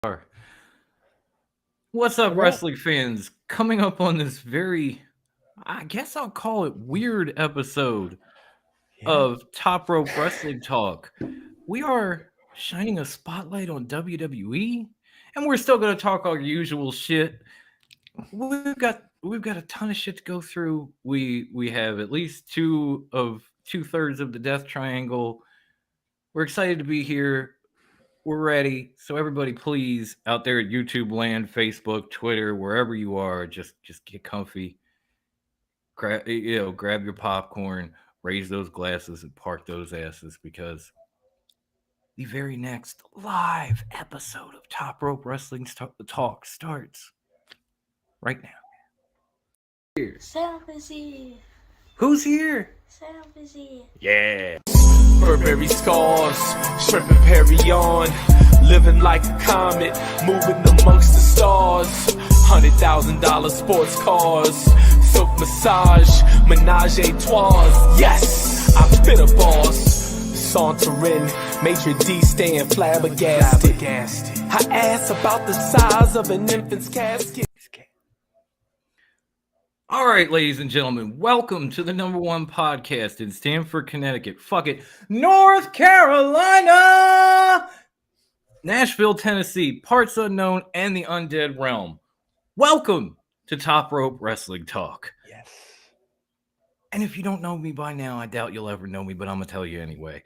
are. What's up, What up? wrestling fans? Coming up on this very, I guess I'll call it weird episode Yeah. of Top Rope Wrestling Talk. We are shining a spotlight on WWE, and we're still going to talk our usual shit. We've got a ton of shit to go through. We have at least two-thirds of the Death Triangle. We're excited to be here. We're ready. So everybody, please, out there at YouTube land, Facebook, Twitter, wherever you are, just get comfy. Grab your popcorn, raise those glasses, and park those asses because the very next live episode of Top Rope Wrestling Talk starts right now. Here. Selfie. Who's here? Selfie. Yeah. Burberry scars, stripping Perry on, living like a comet, moving amongst the stars. $100,000 sports cars, silk massage, menage a trois. Yes, I've been a boss. Sauntering, Maitre D staying flabbergasted. Her ass about the size of an infant's casket. All right, ladies and gentlemen, welcome to the number one podcast in Stamford, Connecticut. Fuck it, North Carolina, Nashville, Tennessee, parts unknown, and the undead realm. Welcome to Top Rope Wrestling Talk. Yes. And if you don't know me by now, I doubt you'll ever know me, but I'm going to tell you anyway.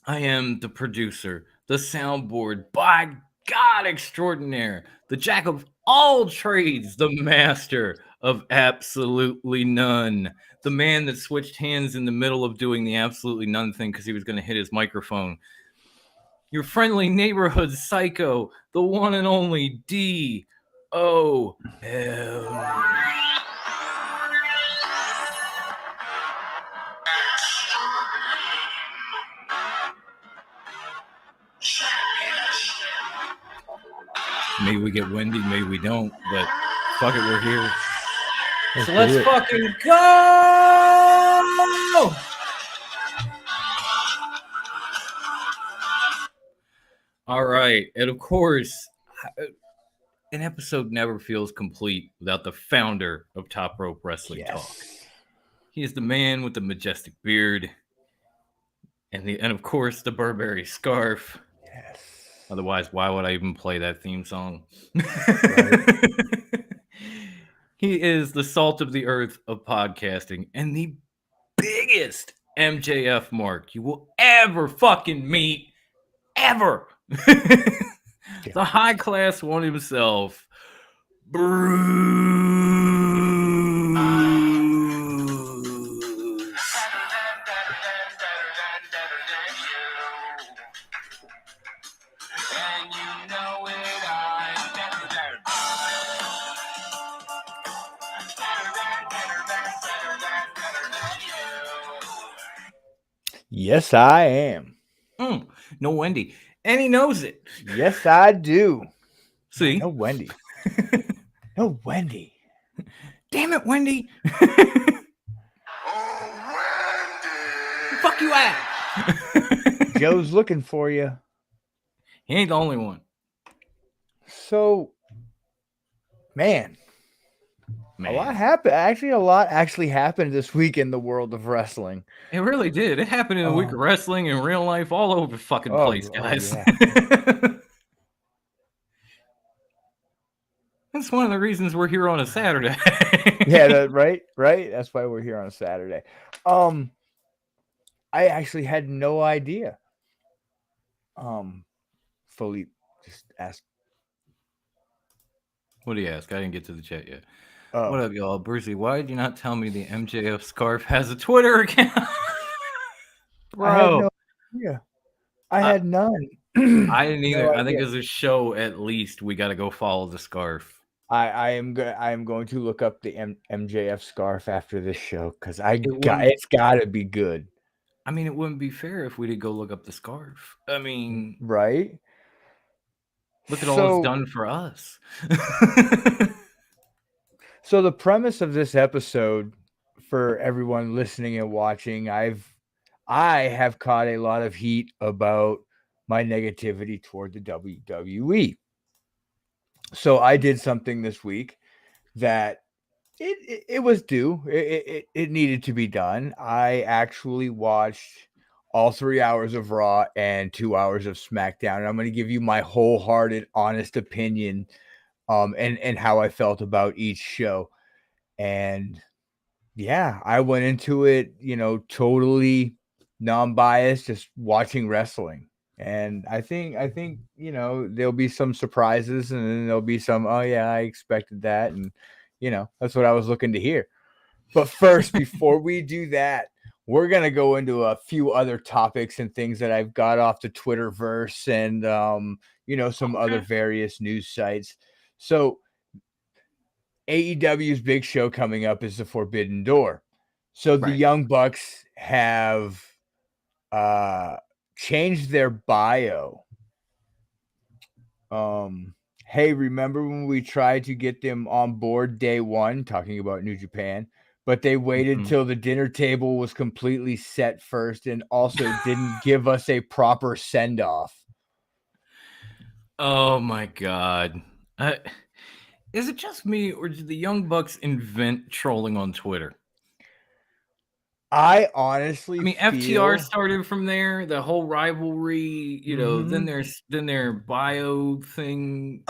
I am the producer, the soundboard, by God extraordinaire, the jack of all trades, the master of absolutely none, the man that switched hands in the middle of doing the absolutely none thing because he was going to hit his microphone. Your friendly neighborhood psycho, the one and only D.O.L. Maybe we get windy, maybe we don't, but fuck it, we're here. So let's fucking go! All right, and of course, an episode never feels complete without the founder of Top Rope Wrestling Talk. He is the man with the majestic beard, and of course the Burberry scarf. Yes. Otherwise, why would I even play that theme song? Right. He is the salt of the earth of podcasting and the biggest MJF mark you will ever fucking meet, ever. The high class one himself, Bruce. Yes, I am. No Wendy. And he knows it. Yes, I do. See? No Wendy. No Wendy. Damn it, Wendy. Fuck you at. Joe's looking for you. He ain't the only one. So, man. A lot happened. Actually, a lot happened this week in the world of wrestling. It really did. It happened in the week of wrestling, in real life, all over the fucking place, guys. Yeah. That's one of the reasons we're here on a Saturday. Yeah, right. That's why we're here on a Saturday. I actually had no idea. Philippe just asked. What do you ask? I didn't get to the chat yet. What up, y'all? Brucey, why did you not tell me the MJF scarf has a Twitter account? Bro. I had no idea. I had none. I didn't either. I think as a show, at least, we got to go follow the scarf. I am going to look up the MJF scarf after this show because it's got to be good. I mean, it wouldn't be fair if we did go look up the scarf. I mean, right? Look at all it's done for us. So the premise of this episode, for everyone listening and watching, I have caught a lot of heat about my negativity toward the WWE. So I did something this week that it was due. It needed to be done. I actually watched all 3 hours of Raw and 2 hours of SmackDown. And I'm going to give you my wholehearted, honest opinion, and how I felt about each show. And yeah, I went into it, totally non-biased, just watching wrestling. And I think there'll be some surprises, and then there'll be some, oh yeah, I expected that, and that's what I was looking to hear. But first, before we do that, we're gonna go into a few other topics and things that I've got off the Twitterverse and some other various news sites. So AEW's big show coming up is the Forbidden Door. So the Right. Young Bucks have changed their bio. Hey, remember when we tried to get them on board day one, talking about New Japan, but they waited till the dinner table was completely set first and also didn't give us a proper send-off. Oh my God. Is it just me, or did the Young Bucks invent trolling on Twitter? I honestly FTR started from there. The whole rivalry, then their bio thing.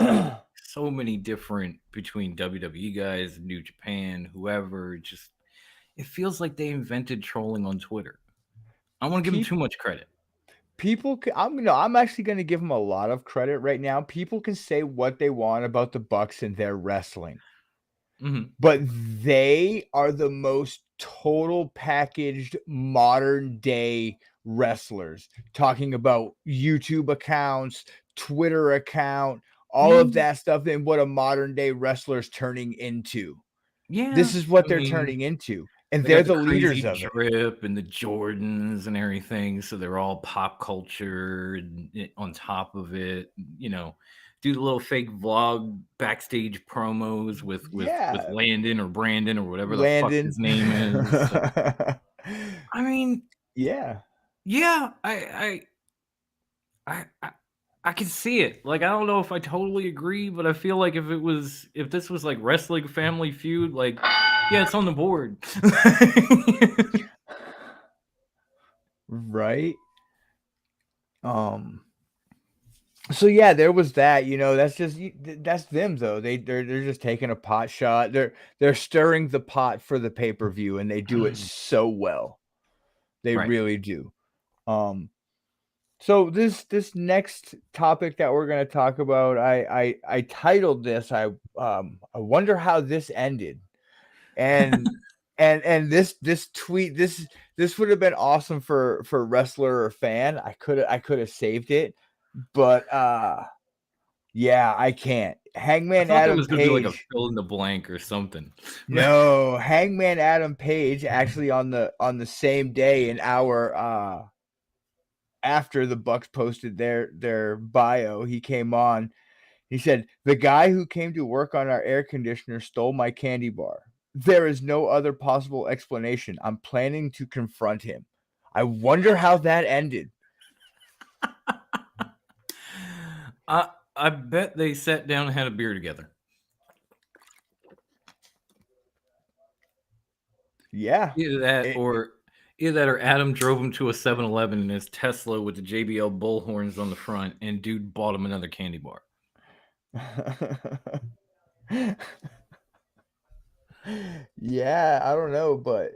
So many different between WWE guys, New Japan, whoever. Just it feels like they invented trolling on Twitter. I don't want to give them too much credit. I'm actually going to give them a lot of credit right now. People can say what they want about the Bucks and their wrestling. But they are the most total packaged modern day wrestlers, talking about YouTube accounts, Twitter account, all of that stuff, and what a modern day wrestler is turning into. Yeah, this is what they're turning into, and they're the leaders of it. Drip and the Jordans and everything, so they're all pop culture and on top of it. Do the little fake vlog backstage promos with Landon or Brandon or whatever the fuck his name is. I mean, yeah, I can see it. Like, I don't know if I totally agree, but I feel like if this was like Wrestling Family Feud, like, yeah, it's on the board. Right. So yeah, there was that. That's them though. They're just taking a pot shot. They're stirring the pot for the pay-per-view, and they do it so well. They really do. So this next topic that we're going to talk about, I titled this, I wonder how this ended. And and this tweet, this would have been awesome for wrestler or fan. I could have saved it, but yeah, I can't. Hangman Adam was gonna be like a Page, fill in the blank or something. no, Hangman Adam Page actually on the same day, an hour after the Bucks posted their bio, he came on. He said, "The guy who came to work on our air conditioner stole my candy bar. There is no other possible explanation. I'm planning to confront him." I wonder how that ended. I bet they sat down and had a beer together. Yeah. Either that or Adam drove him to a 7-Eleven in his Tesla with the JBL bullhorns on the front, and dude bought him another candy bar. Yeah, I don't know, but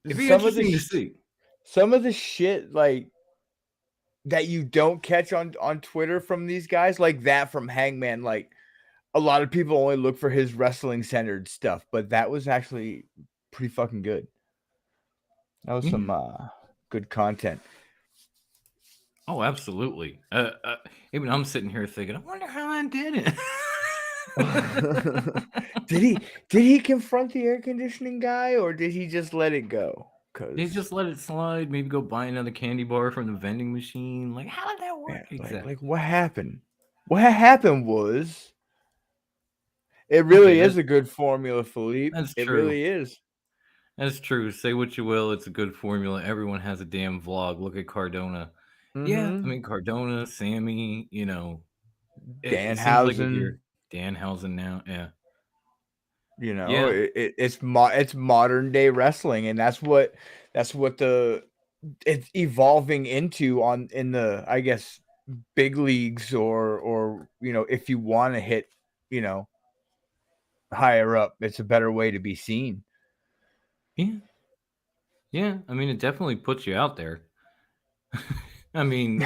it'd be interesting to see. Some of the shit like that you don't catch on Twitter from these guys, like that from Hangman, like a lot of people only look for his wrestling centered stuff, but that was actually pretty fucking good. That was some good content. Oh, absolutely. Even I'm sitting here thinking, I wonder how I did it. Did he confront the air conditioning guy, or did he just let it go? Did he just let it slide? Maybe go buy another candy bar from the vending machine? Like, how did that work exactly? Like what happened? What happened was, it really is a good formula, Philippe. That's true. It really is. That's true. Say what you will, it's a good formula. Everyone has a damn vlog. Look at Cardona. Yeah, I Mm-hmm. mean Cardona, Sammy, it seems like if Danhausen. you're Danhausen now, yeah. Yeah. It's modern day wrestling, and that's what the it's evolving into on in the, I guess, big leagues, or if you want to hit you know higher up, it's a better way to be seen. Yeah. Yeah. I mean it definitely puts you out there. I mean,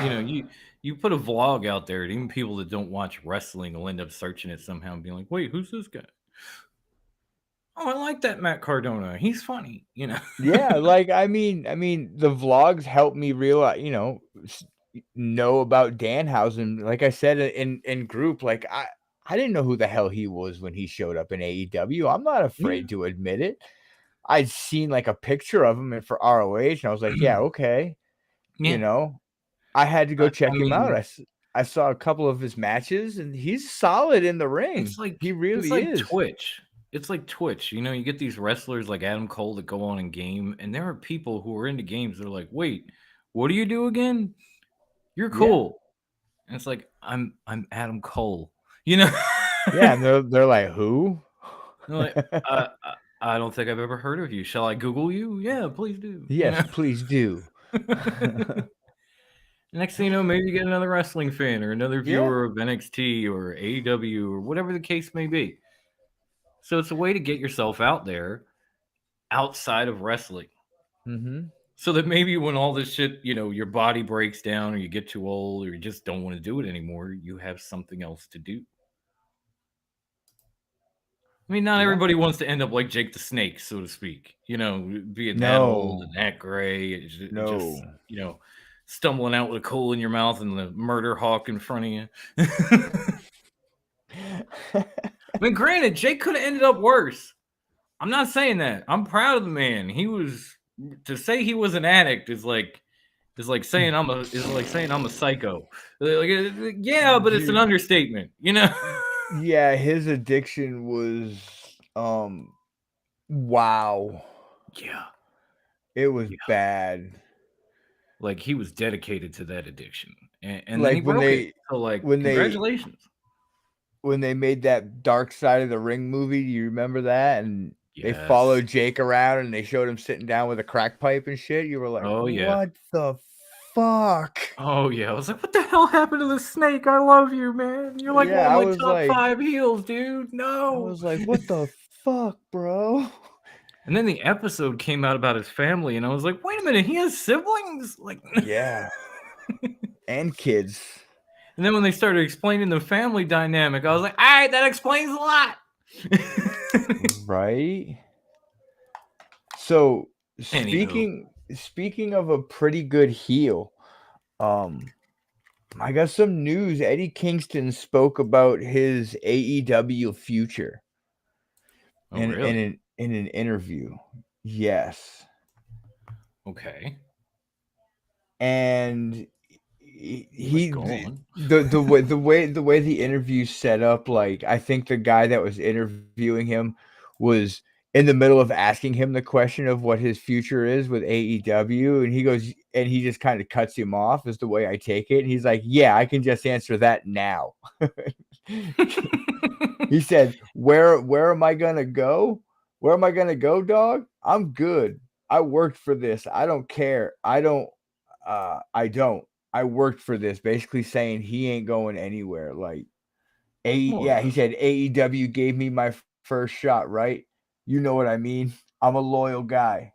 you put a vlog out there, and even people that don't watch wrestling will end up searching it somehow and being like, "Wait, who's this guy? Oh, I like that Matt Cardona. He's funny." Yeah, like I mean, the vlogs help me realize, know about Danhausen. Like I said in group, like I didn't know who the hell he was when he showed up in AEW. I'm not Yeah. afraid to admit it. I'd seen like a picture of him for ROH, and I was like, yeah, okay, you Yeah. know. I had to go I check him out. mean, I saw a couple of his matches, and he's solid in the it's ring. like He it's really like is. Twitch. It's like Twitch. You get these wrestlers like Adam Cole that go on in game, and there are people who are into games that are like, "Wait, what do you do again? You're Yeah. cool." And it's like, I'm Adam Cole. You know? Yeah, and they're like, "Who?" They're like, I don't think I've ever heard of you. Shall I Google you? Yeah, please do. Yes, please do. Next thing you know, maybe you get another wrestling fan or another Yeah. viewer of NXT or AEW or whatever the case may be. So it's a way to get yourself out there outside of wrestling. Mhm. So that maybe when all this shit, your body breaks down or you get too old or you just don't want to do it anymore, you have something else to do. I mean, not Yeah. everybody wants to end up like Jake the Snake, so to speak. Being that old and No. that gray, just No. stumbling out with a coal in your mouth and the murder hawk in front of you. I mean, granted, Jake could have ended up worse. I'm not saying that. I'm proud of the man. He was to say he was an addict is like saying I'm a psycho. Yeah, but it's an Dude, understatement. yeah, his addiction was, wow. Yeah, It was yeah. bad. Like he was dedicated to that addiction, and then he Like broke it. So like, when they congratulations. when they made that Dark Side of the Ring movie, do you remember that? And they Yes. followed Jake around and they showed him sitting down with a crack pipe and shit. You were like, Oh yeah. "What the fuck?" Oh yeah. I was like, what the hell happened to the snake? I love you, man. You're like one Yeah, of my top five heels, dude. I No. was like, "What the fuck, bro?" And then the episode came out about his family, and I was like, wait a minute, he has siblings? Like, Yeah, and kids. and then when they started explaining the family dynamic, I was like, all right, that explains a lot. Right? So, Anywho, speaking of a pretty good heel, um, I got some news. Eddie Kingston spoke about his AEW future oh really? in an interview. Yes. Okay. And But he go on. the way the interview set up, like I think the guy that was interviewing him was in the middle of asking him the question of what his future is with AEW, and he goes and he just kind of cuts him off, is the way I take it. And he's like, "Yeah, I can just answer that now." He said, "Where am I gonna go? Where am I gonna go, dog? I'm good. I worked for this. I don't care. I don't. I worked for this." Basically saying he ain't going anywhere. Like More or yeah, he less. said AEW gave me my first shot, right? You know what I mean? I'm a loyal guy.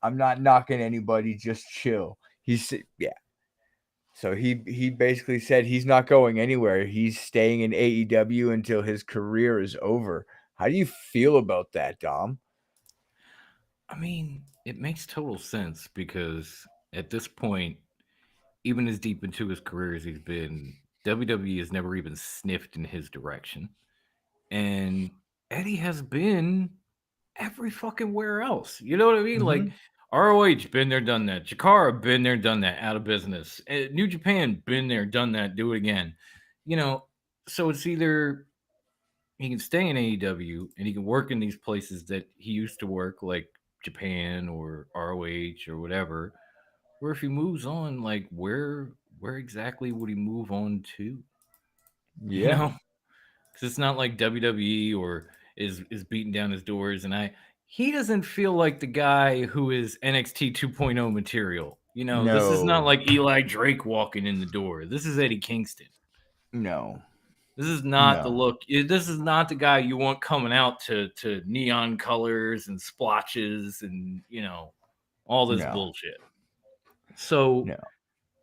I'm not knocking anybody, just chill. Yeah. So he basically said he's not going anywhere. He's staying in AEW until his career is over. How do you feel about that, Dom? I mean, it makes total sense because at this point, even as deep into his career as he's been, WWE has never even sniffed in his direction. And Eddie has been every fucking where else. You know what I mean? Like Mhm. ROH, been there, done that. Jakara, been there, done that, out of business. New Japan, been there, done that, do it again. You know, so it's either he can stay in AEW and he can work in these places that he used to work, like Japan or ROH or whatever. Or if he moves on, like where exactly would he move on to? You Yeah. know, because it's not like WWE or is beating down his doors, and he doesn't feel like the guy who is NXT 2.0 material. You know, this is not No. like Eli Drake walking in the door. This is Eddie Kingston. No. This is not the No. look. This is not the guy you want coming out to neon colors and splotches and all this No. bullshit. So No.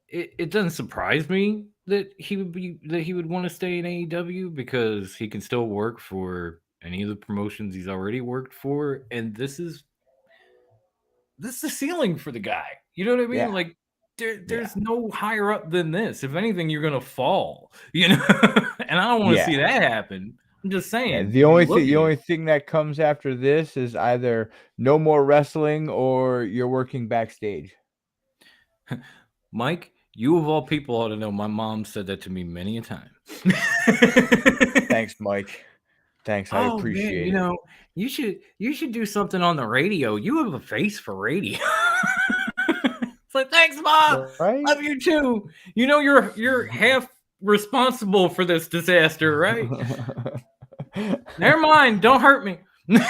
it doesn't surprise me that he would want to stay in AEW because he can still work for any of the promotions he's already worked for, and this is the ceiling for the guy. You know what I mean? Yeah. Like Yeah. there's no higher up than this. If anything, you're gonna fall. And I don't want to see Yeah. that happen. I'm just Yeah. saying, The if only you thing look the at it, only thing that comes after this is either no more wrestling or you're working backstage. Mike, you of all people ought to know. My mom said that to me many a time. Thanks, Mike. Thanks. I Oh man, appreciate it. you should do something on the radio. You have a face for radio. It's like, thanks, Ma. Right? Love you too. You're half responsible for this disaster, right? Never mind. Don't hurt me. This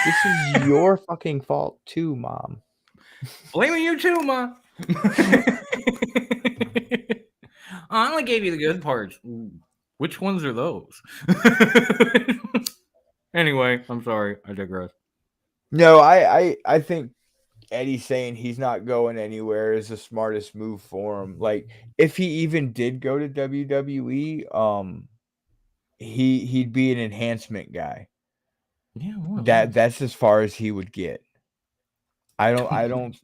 is your fucking fault too, Mom. Blaming you too, Ma. I only gave you the good parts. Which ones are those? Anyway, I'm sorry. I digress. No, I think Eddie saying he's not going anywhere is the smartest move for him. Like, if he even did go to WWE, he'd be an enhancement guy. Yeah, well, That's as far as he would get. I don't,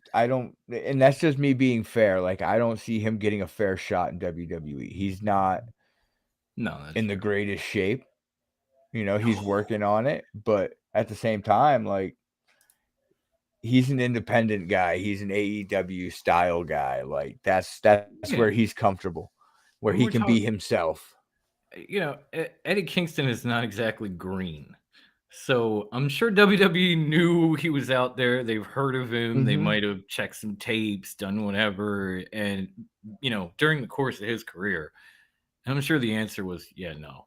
and that's just me being fair. Like, I don't see him getting a fair shot in WWE. He's not no, that's in the fair. greatest shape. He's working on it, but at the same time, like, he's an independent guy. He's an AEW style guy. Like, that's Yeah, where he's comfortable, where when he we're can be talking, himself. Eddie Kingston is not exactly green. So I'm sure WWE knew he was out there. They've heard of him. They Mm-hmm. might have checked some tapes, done whatever. And, during the course of his career, I'm sure the answer was, yeah, no.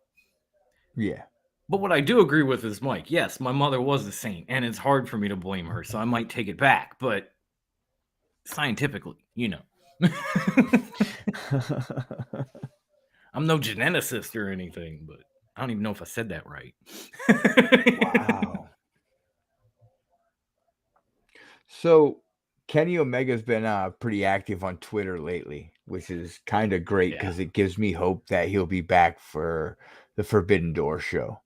Yeah. But what I do agree with is Mike. Yes, my mother was a saint, and it's hard for me to blame her. So I might take it back. But scientifically, I'm no geneticist or anything, but I don't even know if I said that right. Wow. So Kenny Omega's been pretty active on Twitter lately, which is kind of great Yeah, because it gives me hope that he'll be back for the Forbidden Door show.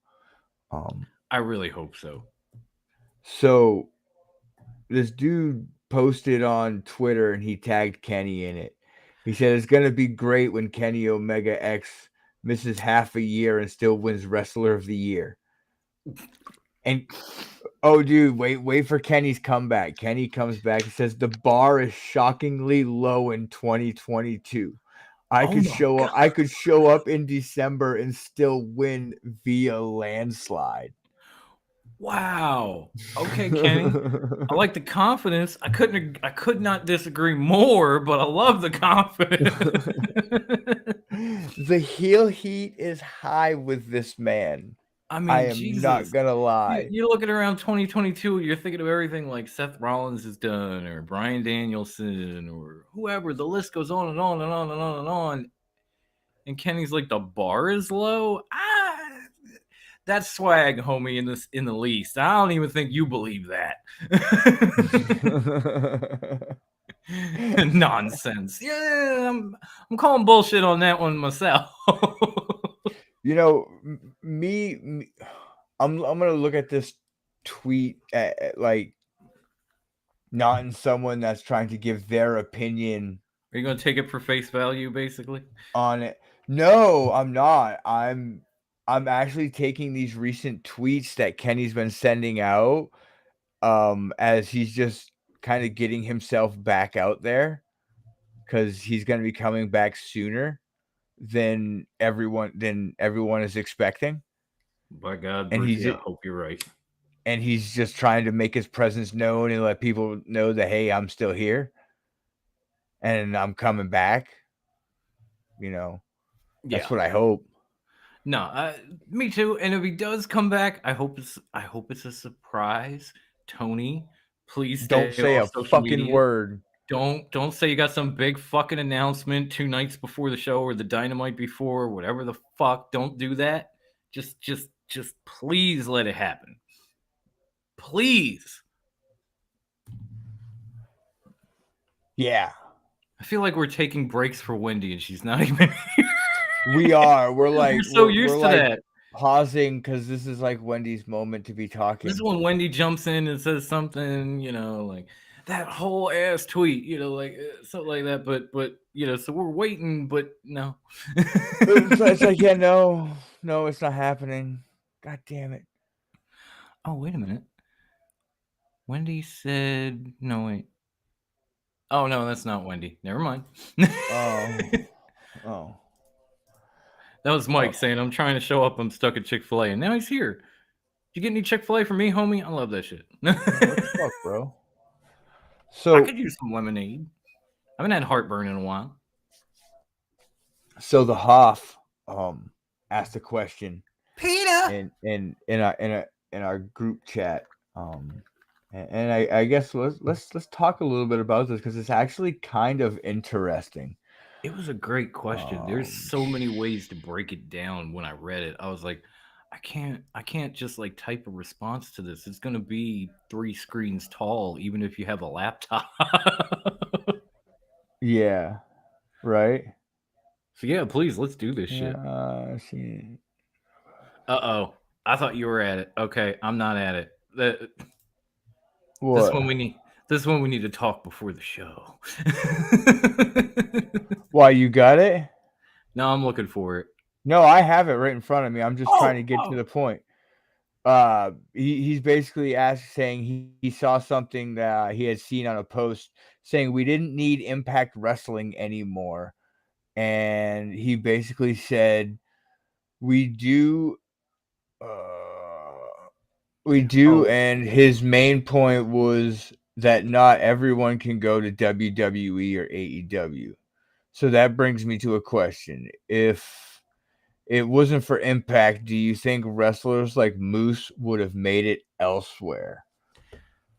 I really hope so. So this dude posted on Twitter and he tagged Kenny in it. He said it's gonna be great when Kenny Omega X misses half a year and still wins Wrestler of the Year. And oh, dude, wait for Kenny's comeback. Kenny comes back and says the bar is shockingly low in 2022. I Oh could my show up. god! I could show up in December and still win via landslide. Wow. Okay, Kenny. I like the confidence. I could not disagree more, but I love the confidence. The heel heat is high with this man. I I mean, am not Jesus. gonna lie. You're looking around 2022, you're thinking of everything like Seth Rollins has done, or Bryan Danielson, or whoever. The list goes on and on and on and on and on. And Kenny's like, the bar is low. That's swag, homie. In the least, I don't even think you believe that. Nonsense. Yeah, I'm calling bullshit on that one myself. Me, I'm gonna look at this tweet at, like, not in someone that's trying to give their opinion Are you gonna take it for face value, basically? on it. No, I'm not. I'm actually taking these recent tweets that Kenny's been sending out, as he's just kind of getting himself back out there because he's going to be coming back sooner than everyone is expecting, By God, and Brizzy, I hope you're right. he's just trying to make his presence known and let people know that, hey, I'm still here and I'm coming back. That's Yeah. what I hope. No, me too. And if he does come back, I hope it's a surprise. Tony, please stay Don't say off a social fucking media. word. Don't say you got some big fucking announcement 2 nights before the show or the dynamite before, whatever the fuck. Don't do that. Just please let it happen. Please. Yeah, I feel like we're taking breaks for Wendy and she's not even here. we are. We're We're like so we're used to like that. pausing because this is like Wendy's moment to be This is talking. when Wendy jumps in and says something, like that whole ass tweet, like something like that. But so we're waiting, but no. It's like, yeah, no, it's not happening. God damn it. Oh, wait a minute. Wendy said no. Wait. Oh no, that's not Wendy. Never mind. Oh, oh, That was Mike oh. saying, "I'm trying to show up. I'm stuck at Chick-fil-A," and now he's here. Did you get any Chick-fil-A for me, homie? I love that shit. Yeah, what the fuck, bro? I So, could use some lemonade. I haven't had heartburn in a while. so the Hoff asked a question Peter. in our group chat. And I guess let's talk a little bit about this because it's actually kind of interesting. It was a great question. There's Um, so many ways to break it down. When I read it, I was like, I can't just like type a response to this. It's going to be 3 screens tall, even if you have a laptop. yeah, right. So yeah, please let's do this shit. Yeah, she, Uh-oh. I thought you were at it. Okay, I'm not at it. This what? one we need. This one we need to talk before the show. Why you got it? No, I'm looking for it. No, I have it right in front of me. I'm just trying Oh, to get to oh. the point. He's basically saying he saw something that he had seen on a post saying we didn't need Impact Wrestling anymore, and he basically said we do. We do, Oh, and his main point was that not everyone can go to WWE or AEW. So that brings me to a question. If it wasn't for Impact, do you think wrestlers like Moose would have made it elsewhere?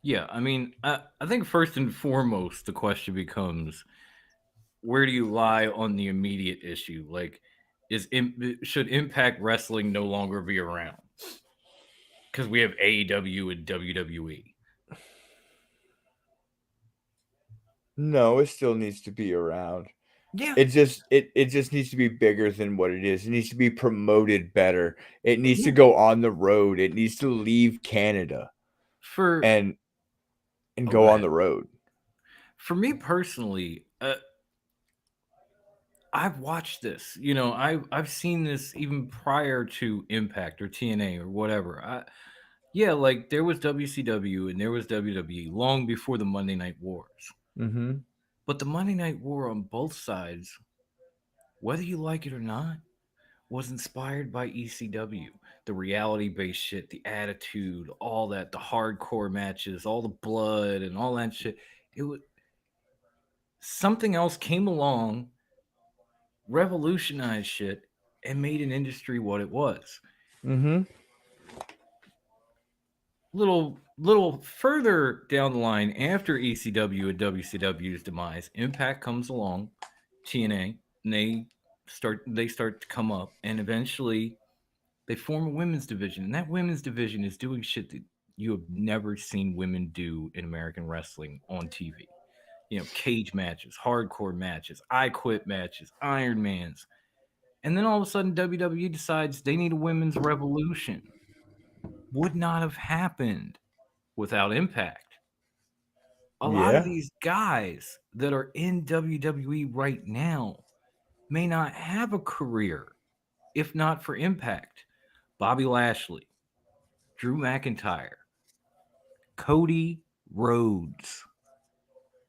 yeah. I mean, I think first and foremost, the question becomes, where do you lie on the immediate issue? Like, should Impact Wrestling no longer be around? Because we have AEW and WWE. No, it still needs to be around. Yeah. It just needs to be bigger than what it is. It needs to be promoted better. It needs to Yeah. go on the road. It needs to leave Canada For and oh, go go on ahead. the road. For me personally, I've watched this. I've seen this even prior to Impact or TNA or whatever. Yeah, like there was WCW and there was WWE long before the Monday Night Wars. Mm-hmm. But the Monday Night War on both sides, whether you like it or not, was inspired by ECW. The reality based shit, the attitude, all that, the hardcore matches, all the blood and all that shit. It was something else came along, revolutionized shit, and made an industry what it was. Mm-hmm. Little further down the line, after ECW and WCW's demise, Impact comes along, TNA, and they start to come up, and eventually they form a women's division, and that women's division is doing shit that you have never seen women do in American wrestling on TV. Cage matches, hardcore matches, I Quit matches, Iron Mans, and then all of a sudden WWE decides they need a women's revolution. Would not have happened without Impact. A lot of Yeah. these guys that are in WWE right now may not have a career if not for Impact. Bobby Lashley, Drew McIntyre, Cody Rhodes.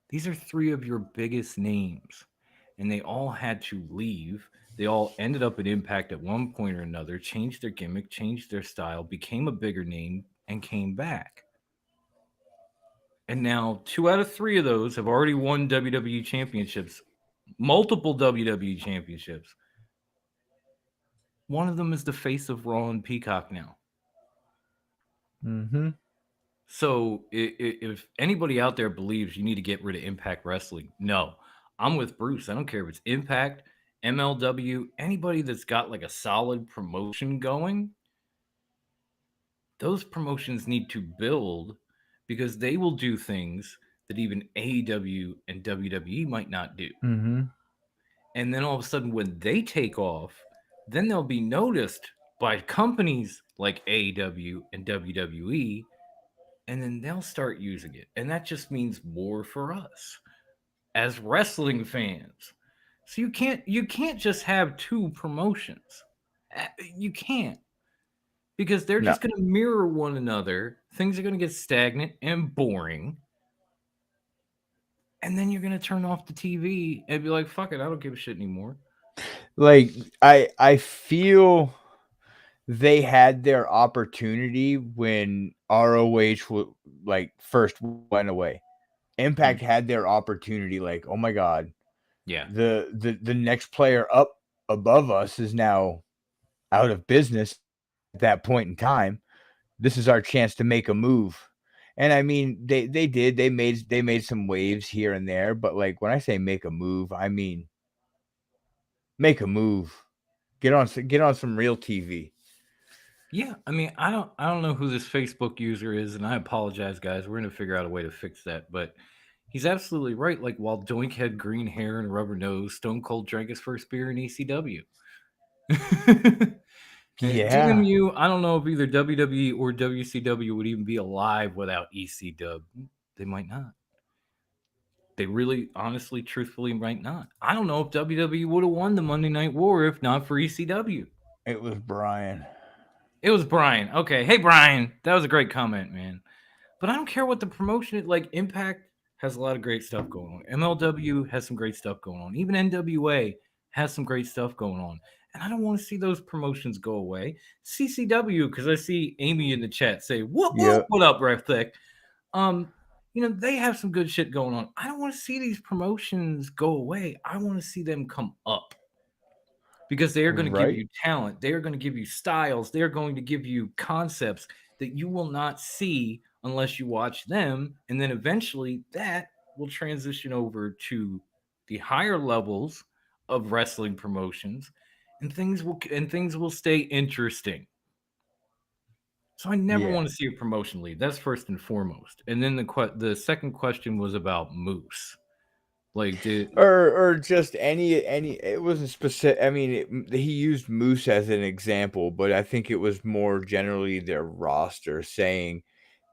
These are three of your biggest names, and they all had to leave. They all ended up at Impact at one point or another, changed their gimmick, changed their style, became a bigger name, and came back. And now 2 out of 3 of those have already won WWE championships multiple WWE championships. One of them is the face of Raw and Peacock now. Mm-hmm. So if anybody out there believes you need to get rid of Impact Wrestling, no, I'm with Bruce. I don't care if it's Impact, MLW, anybody that's got like a solid promotion going. Those promotions need to build because they will do things that even AEW and WWE might not do. Mm-hmm. And then all of a sudden, when they take off, then they'll be noticed by companies like AEW and WWE, and then they'll start using it. And that just means more for us as wrestling fans. So you can't just have two promotions. You can't because they're No. just going to mirror one another. Things are going to get stagnant and boring. And then you're going to turn off the TV and be like, fuck it, I don't give a shit anymore. Like I feel they had their opportunity when ROH like first went away. Impact had their opportunity. Like, oh my god, Yeah. the next player up above us is now out of business at that point in time. This is our chance to make a move. And I mean, they did. They made some waves here and there, but like when I say make a move, I mean make a move. Get on some real TV. Yeah, I mean, I don't know who this Facebook user is, and I apologize, guys. We're gonna figure out a way to fix that. But he's absolutely right. Like while Doink had green hair and a rubber nose, Stone Cold drank his first beer in ECW. Yeah, DMU, I don't know if either WWE or WCW would even be alive without ECW. They might not. They really, honestly, truthfully might not. I don't know if WWE would have won the Monday Night War if not for ECW. it was Brian. It was Brian. Okay. Hey, Brian. That was a great comment, man. But I don't care what the promotion is. Like, Impact has a lot of great stuff going on. MLW has some great stuff going on. Even NWA has some great stuff going on. And I don't want to see those promotions go away. CCW, because I see Amy in the chat say, Yep. what up, Ref Thick? They have some good shit going on. I don't want to see these promotions go away. I want to see them come up because they are going to give Right. you talent. They are going to give you styles. They are going to give you concepts that you will not see unless you watch them. And then eventually that will transition over to the higher levels of wrestling promotions and things will stay interesting. So I never Yeah. want to see a promotion leave. That's first and foremost. And then the second question was about Moose. Like did Or just any. It wasn't specific. I mean, he used Moose as an example, but I think it was more generally their roster saying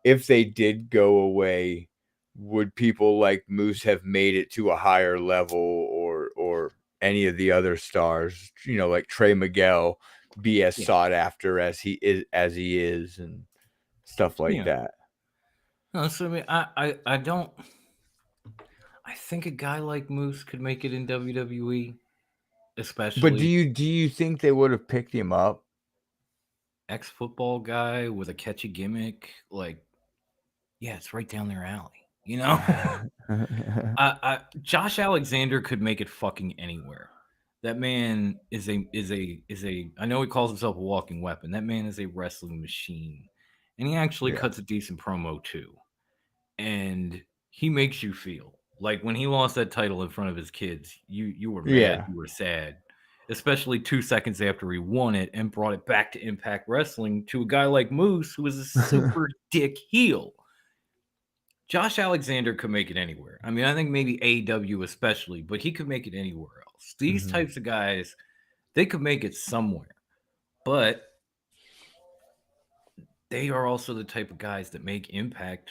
if they did go away, would people like Moose have made it to a higher level, or any of the other stars, like Trey Miguel, be as yeah, sought after as he is, and stuff like yeah. that. No, so I mean I don't I think a guy like Moose could make it in WWE, But do especially you do you think they would have picked him up? ex-football guy with a catchy gimmick. Like, yeah, it's right down their alley. You know? Josh Alexander could make it fucking anywhere. That man is a. I know he calls himself a walking weapon. That man is a wrestling machine, and he actually Yeah. cuts a decent promo too. And he makes you feel like when he lost that title in front of his kids, you were mad, Yeah. you were sad, especially 2 seconds after he won it and brought it back to Impact Wrestling to a guy like Moose who was a super dick heel. Josh Alexander could make it anywhere. I mean, I think maybe AEW especially, but he could make it anywhere else. These Mhm. types of guys, they could make it somewhere. But they are also the type of guys that make Impact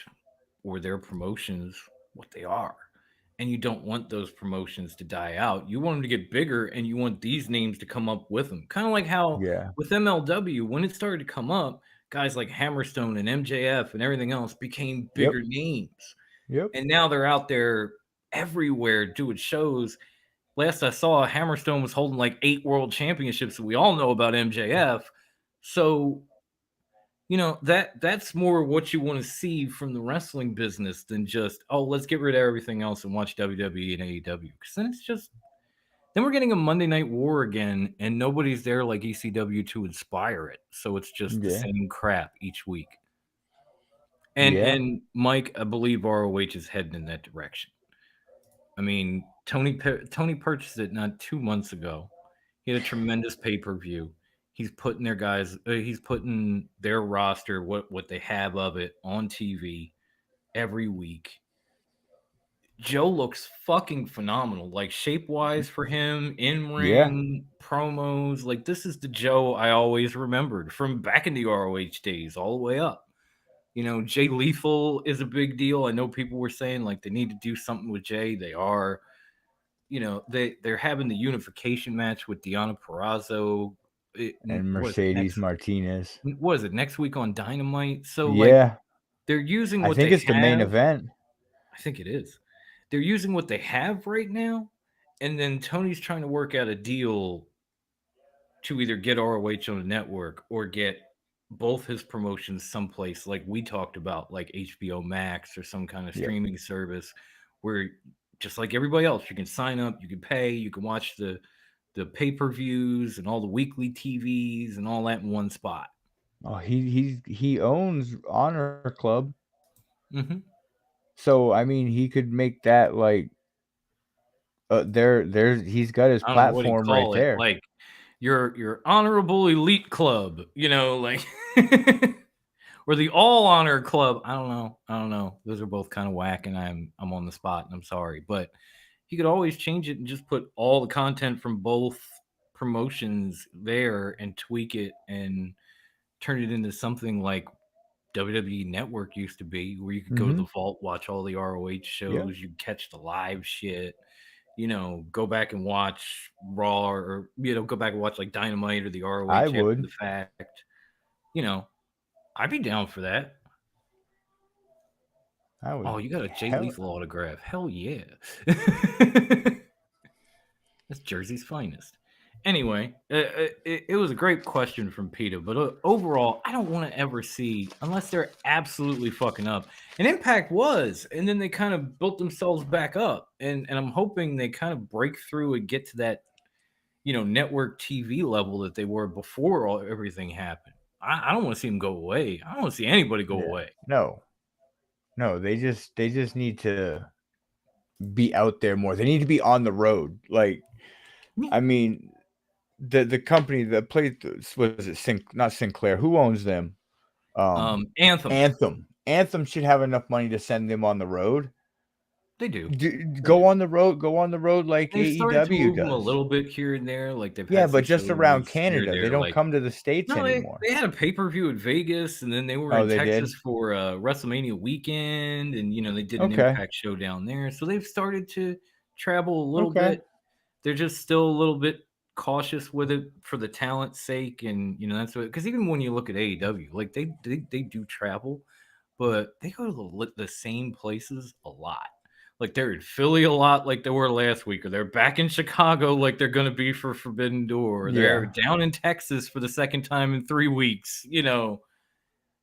or their promotions what they are. And you don't want those promotions to die out. You want them to get bigger and you want these names to come up with them. Kind of like how Yeah. with MLW, when it started to come up, guys like Hammerstone and MJF and everything else became Yep. bigger names. Yep. And now they're out there everywhere doing shows. Last I saw, Hammerstone was holding like 8 world championships that we all know about MJF. So that's more what you want to see from the wrestling business than just, oh, let's get rid of everything else and watch WWE and AEW, because then it's just Then we're getting a Monday Night War again, and nobody's there like ECW to inspire it. So it's just the Yeah. same crap each week. Yeah. And Mike, I believe ROH is heading in that direction. I mean, Tony purchased it not 2 months ago. He had a tremendous pay per view. He's putting their guys. He's putting their roster, what they have of it, on TV every week. Joe looks fucking phenomenal, like shape wise for him, in Yeah. ring promos. Like this is the Joe I always remembered from back in the ROH days, all the way up. You know, Jay Lethal is a big deal. I know people were saying like they need to do something with Jay. They are. You know, they're having the unification match with Deonna Purrazzo. And What is it Mercedes next? Martinez. What is it next week on Dynamite? So like Yeah. they're using I what think they it's the main have. event. I think it is. They're using what they have right now, and then Tony's trying to work out a deal to either get ROH on the network or get both his promotions someplace like we talked about, like HBO Max or some kind of Yep. streaming service where just like everybody else, you can sign up, you can pay, you can watch the pay-per-views and all the weekly TVs and all that in one spot. Oh, he owns Honor Club. Mm-hmm. So I mean, he could make that like there's he's got his I don't know what do you platform right call it, there. like your honorable elite club, you know, like or the all honor club. I don't know. I don't know. Those are both kind of whack, and I'm on the spot, and I'm sorry, but he could always change it and just put all the content from both promotions there and tweak it and turn it into something like WWE Network used to be, where you could go to Mm-hmm. the vault, watch all the ROH Yeah. shows, you catch the live shit, you know, go back and watch Raw or, you know, go back and watch like Dynamite or the I ROH after would. the fact. You know, I'd be down for that. I would. Oh, you got a Jay Hell. Lethal autograph. Hell yeah. That's Jersey's finest. Anyway, it was a great question from Peter, but overall, I don't want to ever see, unless they're absolutely fucking up. And Impact was, and then they kind of built themselves back up. And I'm hoping they kind of break through and get to that, you know, network TV level that they were before everything happened. I don't want to see them go away. I don't want to see anybody go Yeah. away. No, they just need to be out there more. They need to be on the road. Like, I mean, the company that played was it not Sinclair? Who owns them? Anthem. Anthem should have enough money to send them on the road. They do. Go on the road like They've started to AEW move them a does. little bit here and there. Like they've Yeah, had some but just around shows here and Canada. They there. don't Like come to the States no, anymore. they had a pay per view at Vegas, and then they were Oh, in they did? Texas for WrestleMania weekend, and you know they did an Okay. Impact show down there. So they've started to travel a little Okay. bit. They're just still a little bit cautious with it for the talent's sake, and you know that's what. Because even when you look at AEW, like they do travel, but they go to the same places a lot. Like they're in Philly a lot, like they were last week, or they're back in Chicago, like they're going to be for Forbidden Door. Or they're Yeah. down in Texas for the second time in 3 weeks. You know,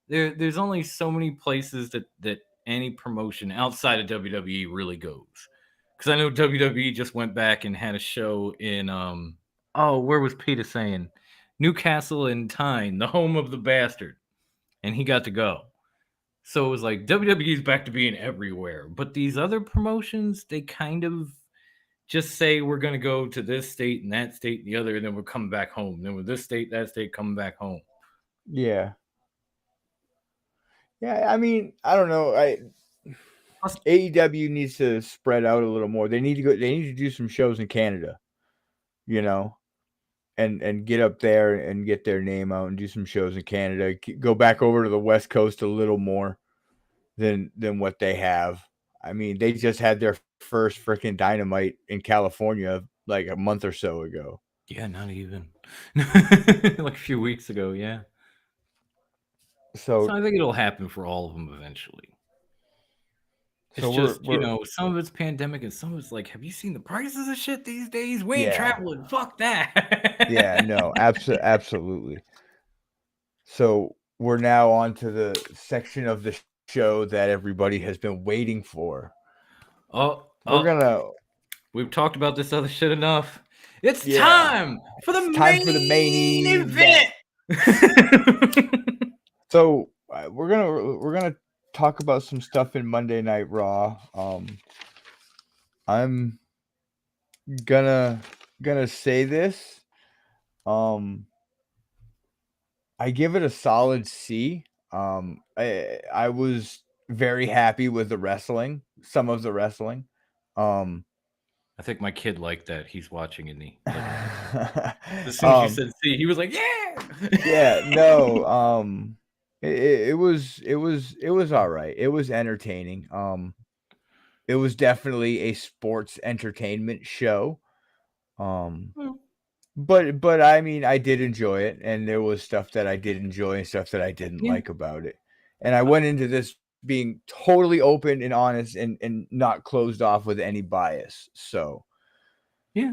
there's only so many places that any promotion outside of WWE really goes. Because I know WWE just went back and had a show in where was Peter saying? Newcastle in Tyne, the home of the bastard, and he got to go. So it was like WWE's back to being everywhere. But these other promotions, they kind of just say we're going to go to this state and that state and the other, and then we're coming back home. Then with this state, that state, coming back home. Yeah. Yeah, I mean, I don't know. Plus, AEW needs to spread out a little more. They need to do some shows in Canada, you know, and get up there and get their name out and do some shows in Canada. Go back over to the West Coast a little more than what they have. I mean, they just had their first freaking Dynamite in California like a month or so ago. yeah, not even. Like a few weeks ago, yeah. So So I think it'll happen for all of them eventually. It's so just, you we're know, some of it's pandemic and some of it's like, have you seen the prices of shit these days? We ain't yeah. traveling. Fuck that. Yeah, no, absolutely. So we're now on to the section of the show that everybody has been waiting for. We're gonna We've talked about this other shit enough. It's Yeah. time for the It's time for the main main event. event. So we're gonna talk about some stuff in Monday Night Raw. I'm gonna say this. Um, I give it a solid C. I was very happy with the wrestling, some of the wrestling. Um, I think my kid liked that. He's watching in the living room. As soon as you um, said C, he was like, "Yeah." yeah, no. It was all right. It was entertaining. It was definitely a sports entertainment show. Um, but I mean, I did enjoy it, and there was stuff that I did enjoy and stuff that I didn't Yeah. like about it. And I went into this being totally open and honest and not closed off with any bias. So, Yeah.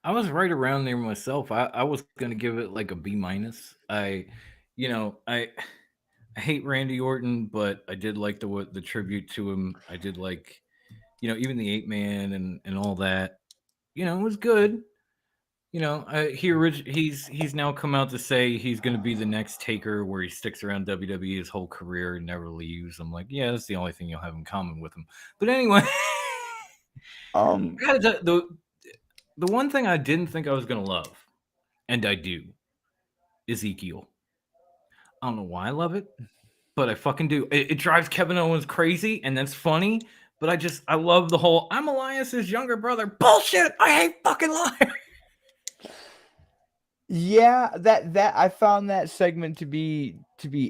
I was right around there myself. I was gonna give it like a B minus. You know, I hate Randy Orton, but I did like the tribute to him. I did like, even the 8 Man and all that. It was good. He's now come out to say he's going to be the next Taker, where he sticks around WWE his whole career and never leaves. I'm like, yeah, that's the only thing you'll have in common with him. But anyway, um, the one thing I didn't think I was going to love, and I do, Ezekiel. I don't know why I love it, but I fucking do. It drives Kevin Owens crazy, and that's funny. But I love the whole I'm Elias's younger brother bullshit. I hate fucking liars. yeah, that I found that segment to be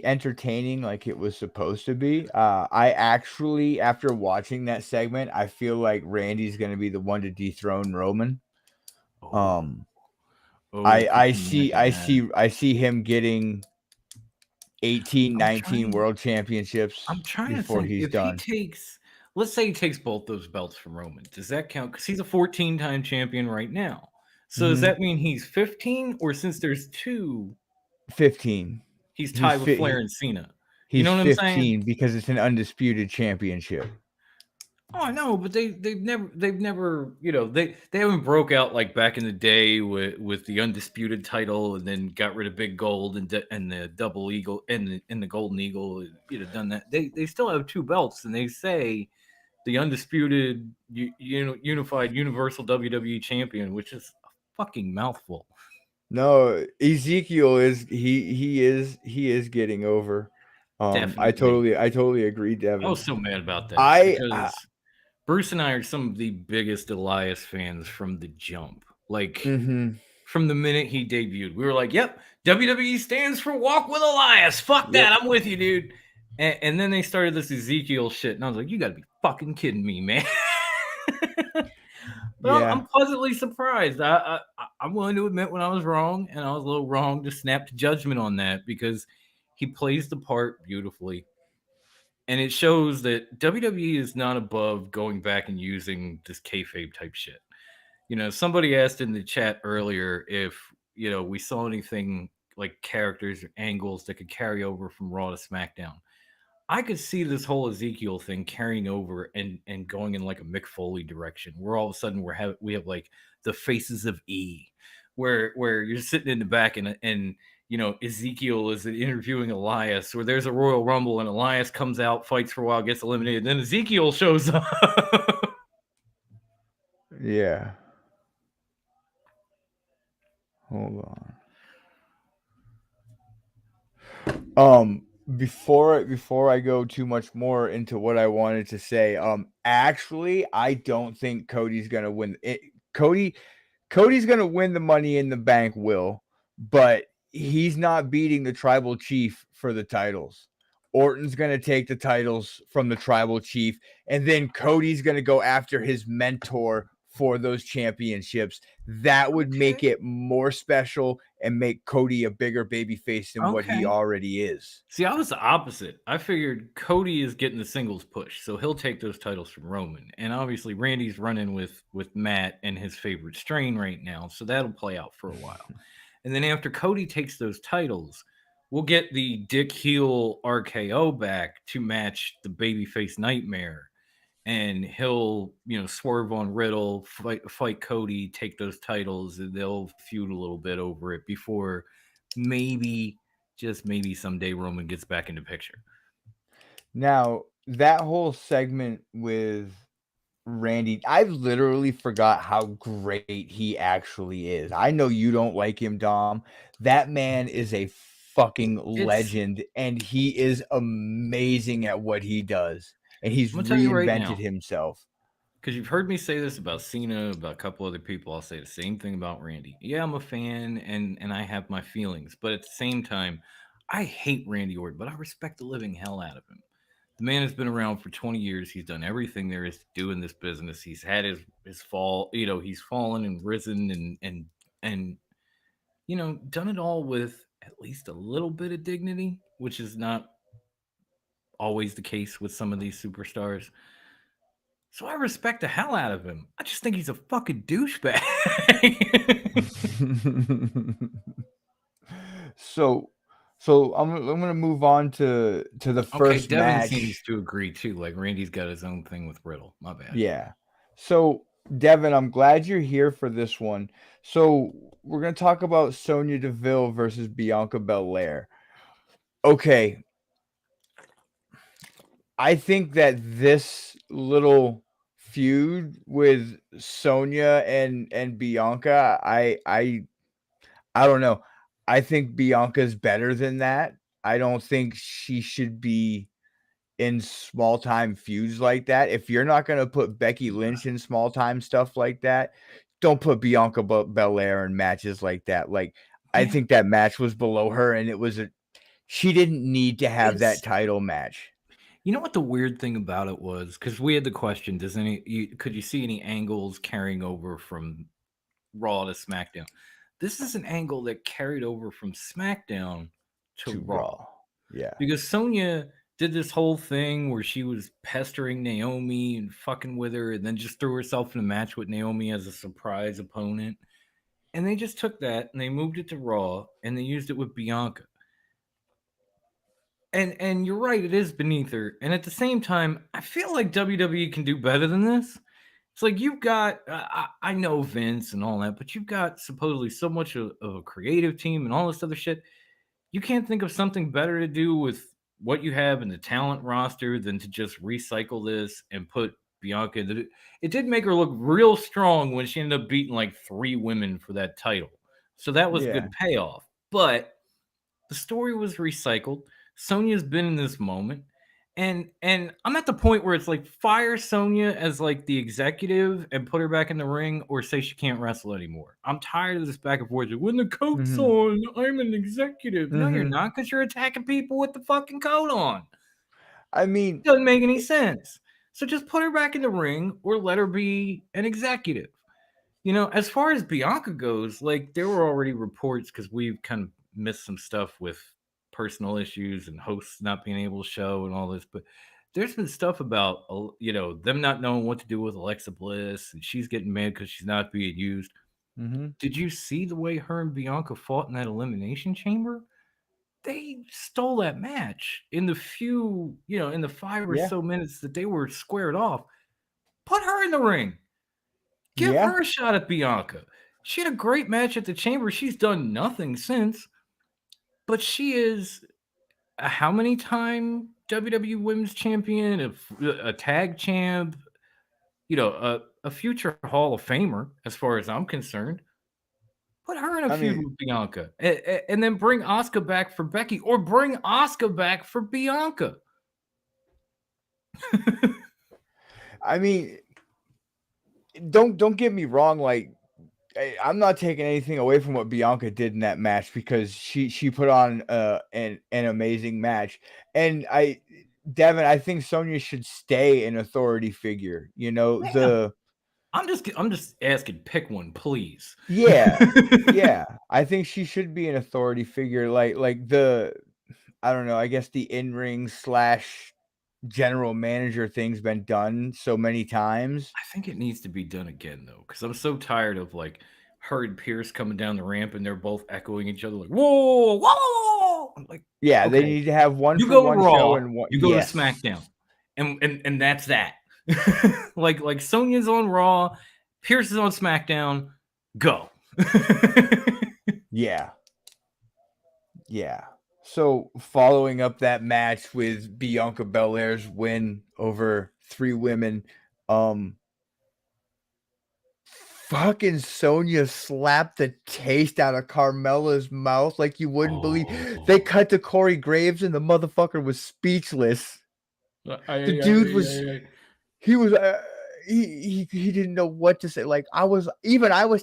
entertaining, like it was supposed to be. I actually, after watching that segment, I feel like Randy's going to be the one to dethrone Roman. Oh, Um, oh, could you imagine that? I see him getting 18, I'm 19 trying. world championships I'm trying to before think he's if he done. takes, let's say he takes both those belts from Roman. Does that count? Because he's a 14-time champion right now. So does Hmm. that mean he's 15, or since there's two, 15. he's He's tied with fit. Flair and Cena? You He's know what I'm saying? 15 because it's an undisputed championship. Oh no, but they've never they haven't broke out like back in the day with the undisputed title and then got rid of Big Gold and the double eagle and the golden eagle. Done that. They still have two belts, and they say the undisputed unified universal WWE champion, which is a fucking mouthful. No, Ezekiel is he is getting over. Definitely. I totally agree, I Devin. was so mad about that I because Bruce and I are some of the biggest Elias fans from the jump. Like mm-hmm. from the minute he debuted, we were like, "Yep, WWE stands for Walk with Elias." Fuck Yep. that, I'm with you, dude. And then they started this Ezekiel shit, and I was like, "You got to be fucking kidding me, man!" But Yeah. I'm pleasantly surprised. I'm willing to admit when I was wrong, and I was a little wrong to snap to judgment on that because he plays the part beautifully. And it shows that WWE is not above going back and using this kayfabe type shit. Somebody asked in the chat earlier if we saw anything like characters or angles that could carry over from Raw to SmackDown. I could see this whole Ezekiel thing carrying over and going in like a Mick Foley direction, where all of a sudden we have like the Faces of E, where you're sitting in the back and Ezekiel is interviewing Elias, where there's a Royal Rumble and Elias comes out, fights for a while, gets eliminated, then Ezekiel shows up. Yeah. Hold on. Before I go too much more into what I wanted to say, actually I don't think Cody's gonna win it. Cody's gonna win the Money in the Bank, but he's not beating the tribal chief for the titles. Orton's gonna take the titles from the tribal chief, and then Cody's gonna go after his mentor for those championships. That would make Okay. it more special and make Cody a bigger babyface than what he Okay. already is. See, I was the opposite. I figured Cody is getting the singles push, so he'll take those titles from Roman. And obviously Randy's running with Matt and his favorite strain right now, so that'll play out for a while. And then after Cody takes those titles, we'll get the Dick Heel RKO back to match the babyface Nightmare. and he'll swerve on Riddle, fight Cody, take those titles, and they'll feud a little bit over it before maybe just maybe someday Roman gets back in the picture. Now, that whole segment with Randy, I literally forgot how great he actually is. I know you don't like him, Dom. That man is a fucking It's legend, and he is amazing at what he does. And he's I'm gonna tell you right reinvented now, himself. because you've heard me say this about Cena, about a couple other people. I'll say the same thing about Randy. Yeah, I'm a fan, and I have my feelings, but at the same time, I hate Randy Orton, but I respect the living hell out of him. The man has been around for 20 years. He's done everything there is to do in this business. He's had his fall, he's fallen and risen and done it all with at least a little bit of dignity, which is not always the case with some of these superstars. So I respect the hell out of him. I just think he's a fucking douchebag. so I'm gonna move on to the Okay, first Devin match. seems to agree too. Like Randy's got his own thing with Riddle. My bad. Yeah. So, Devin, I'm glad you're here for this one. So, we're going to talk about Sonya Deville versus Bianca Belair. Okay. I think that this little feud with Sonya and Bianca, I don't know. I think Bianca's better than that. I don't think she should be in small time feuds like that. If you're not going to put Becky Lynch in small time stuff like that, don't put Bianca Belair in matches like that. Like, I Yeah, think that match was below her, and she didn't need to have that it's title match. you know what the weird thing about it was, because we had the question: could you see any angles carrying over from Raw to SmackDown? This is an angle that carried over from SmackDown to To Raw. Raw. Yeah. Because Sonya did this whole thing where she was pestering Naomi and fucking with her, and then just threw herself in a match with Naomi as a surprise opponent. And they just took that and they moved it to Raw and they used it with Bianca. And you're right, it is beneath her. And at the same time, I feel like WWE can do better than this. It's like you've got, I know Vince and all that, but you've got supposedly so much of a creative team and all this other shit. You can't think of something better to do with what you have in the talent roster than to just recycle this and put Bianca. It did make her look real strong when she ended up beating like 3 women for that title. So that was Yeah. good payoff. But the story was recycled. Sonya's been in this moment. And I'm at the point where it's like fire Sonya as like the executive and put her back in the ring, or say she can't wrestle anymore. I'm tired of this back and forth. When the coat's Mhm. on, I'm an executive. No, you're Mhm. not, because you're attacking people with the fucking coat on. I mean, Doesn't make any sense. So just put her back in the ring or let her be an executive. As far as Bianca goes, like there were already reports, because we've kind of missed some stuff with personal issues and hosts not being able to show and all this, but there's been stuff about them not knowing what to do with Alexa Bliss, and she's getting mad because she's not being used. mhm. Did you see the way her and Bianca fought in that elimination chamber? They stole that match in the 5 or so minutes that they were squared off. Put her in the ring. Give Yeah. her a shot at Bianca. She had a great match at the Chamber. She's done nothing since, but she is a how many time WWE Women's Champion, a tag champ, a future Hall of Famer, as far as I'm concerned. Put her in a I feud mean, with Bianca, and then bring Asuka back for Becky, or bring Asuka back for Bianca. I mean, don't get me wrong. Like, I'm not taking anything away from what Bianca did in that match, because she put on an amazing match. And Devin, I think Sonya should stay an authority figure. Man, I'm just asking, pick one, please. Yeah, yeah. I think she should be an authority figure, like I don't know, I guess the in-ring slash general manager thing's been done so many times. I think it needs to be done again, though, because I'm so tired of like her and Pierce coming down the ramp and they're both echoing each other like "whoa, whoa." I'm like, Yeah, they okay, need to have one you for go to one show Raw, and one. you go to Yes. SmackDown, and that's that. like Sonya's on Raw, Pierce is on SmackDown. Go. Yeah. Yeah. So following up that match with Bianca Belair's win over 3 women, fucking Sonya slapped the taste out of Carmella's mouth like you wouldn't believe. They cut to Corey Graves and the motherfucker was speechless. The dude was he was he didn't know what to say. Like I was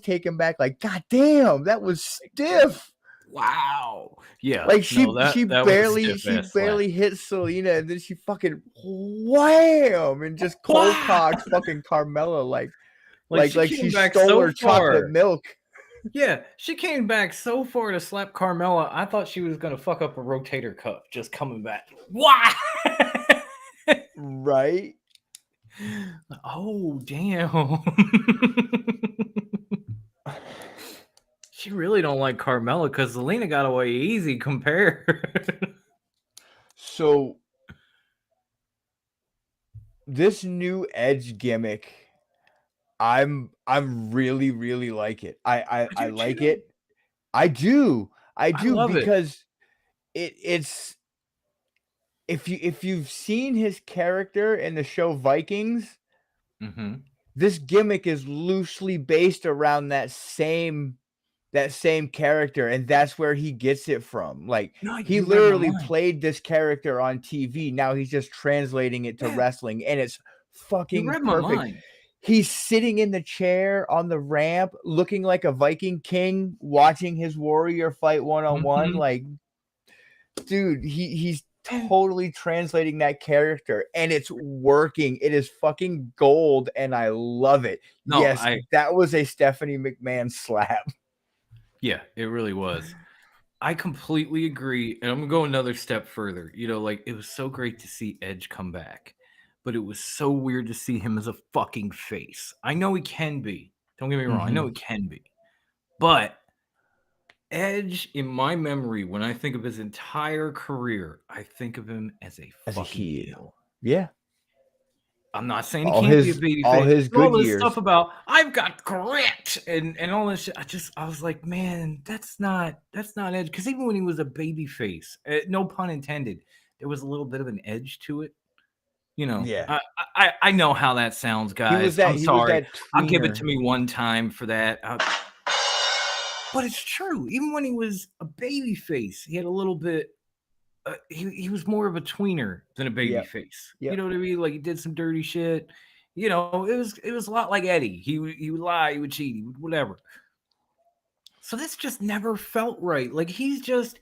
taken back. Like God damn, that was stiff. Wow. Yeah. Like No, she that was a barely stiff-ass slap. hit Selena, and then she fucking wham and just cold cocked fucking Carmella like she she came back stole so her chocolate far. milk. Yeah, she came back so far to slap Carmella. I thought she was gonna fuck up a rotator cuff just coming back. Why? Right? Oh damn. She really don't like Carmella because Zelina got away easy compared. So this new Edge gimmick, I'm really like it. I do like too. it. I do I love it. because it's if you've seen his character in the show Vikings, Mm-hmm. this gimmick is loosely based around that same character, and that's where he gets it from. Like No, he you read my literally mind. played this character on TV. Now he's just translating it to Yeah. wrestling, and it's You fucking read my perfect. mind. He's sitting in the chair on the ramp, looking like a Viking king, watching his warrior fight one-on-one. Mhm. Like, dude, he's And totally translating that character, and it's working. It is fucking gold, and I love it. no, Yes, that was a Stephanie McMahon slap. yeah, it really was. I completely agree, and I'm gonna go another step further. You know, like it was so great to see Edge come back, but it was so weird to see him as a fucking face. I know he can be. Don't get me wrong. I know he can be, but Edge, in my memory, when I think of his entire career, I think of him as a As a fucking heel. heel. Yeah. I'm not saying he All can't be a his baby all face. his But all good this years. stuff about I've got grit and all this shit. I was like, man, that's not Edge. Because even when he was a baby face, no pun intended, there was a little bit of an edge to it. You know, Yeah. I know how that sounds, He was guys. that I'm sorry. I'll give it tweener. to me one time for that. But it's true. Even when he was a baby face, he had a little bit. He was more of a tweener than a baby Yep. face. Yep. You know what I mean? Like he did some dirty shit. You know, it was a lot like Eddie. He would lie, he would cheat, he would whatever. So this just never felt right. Like he's just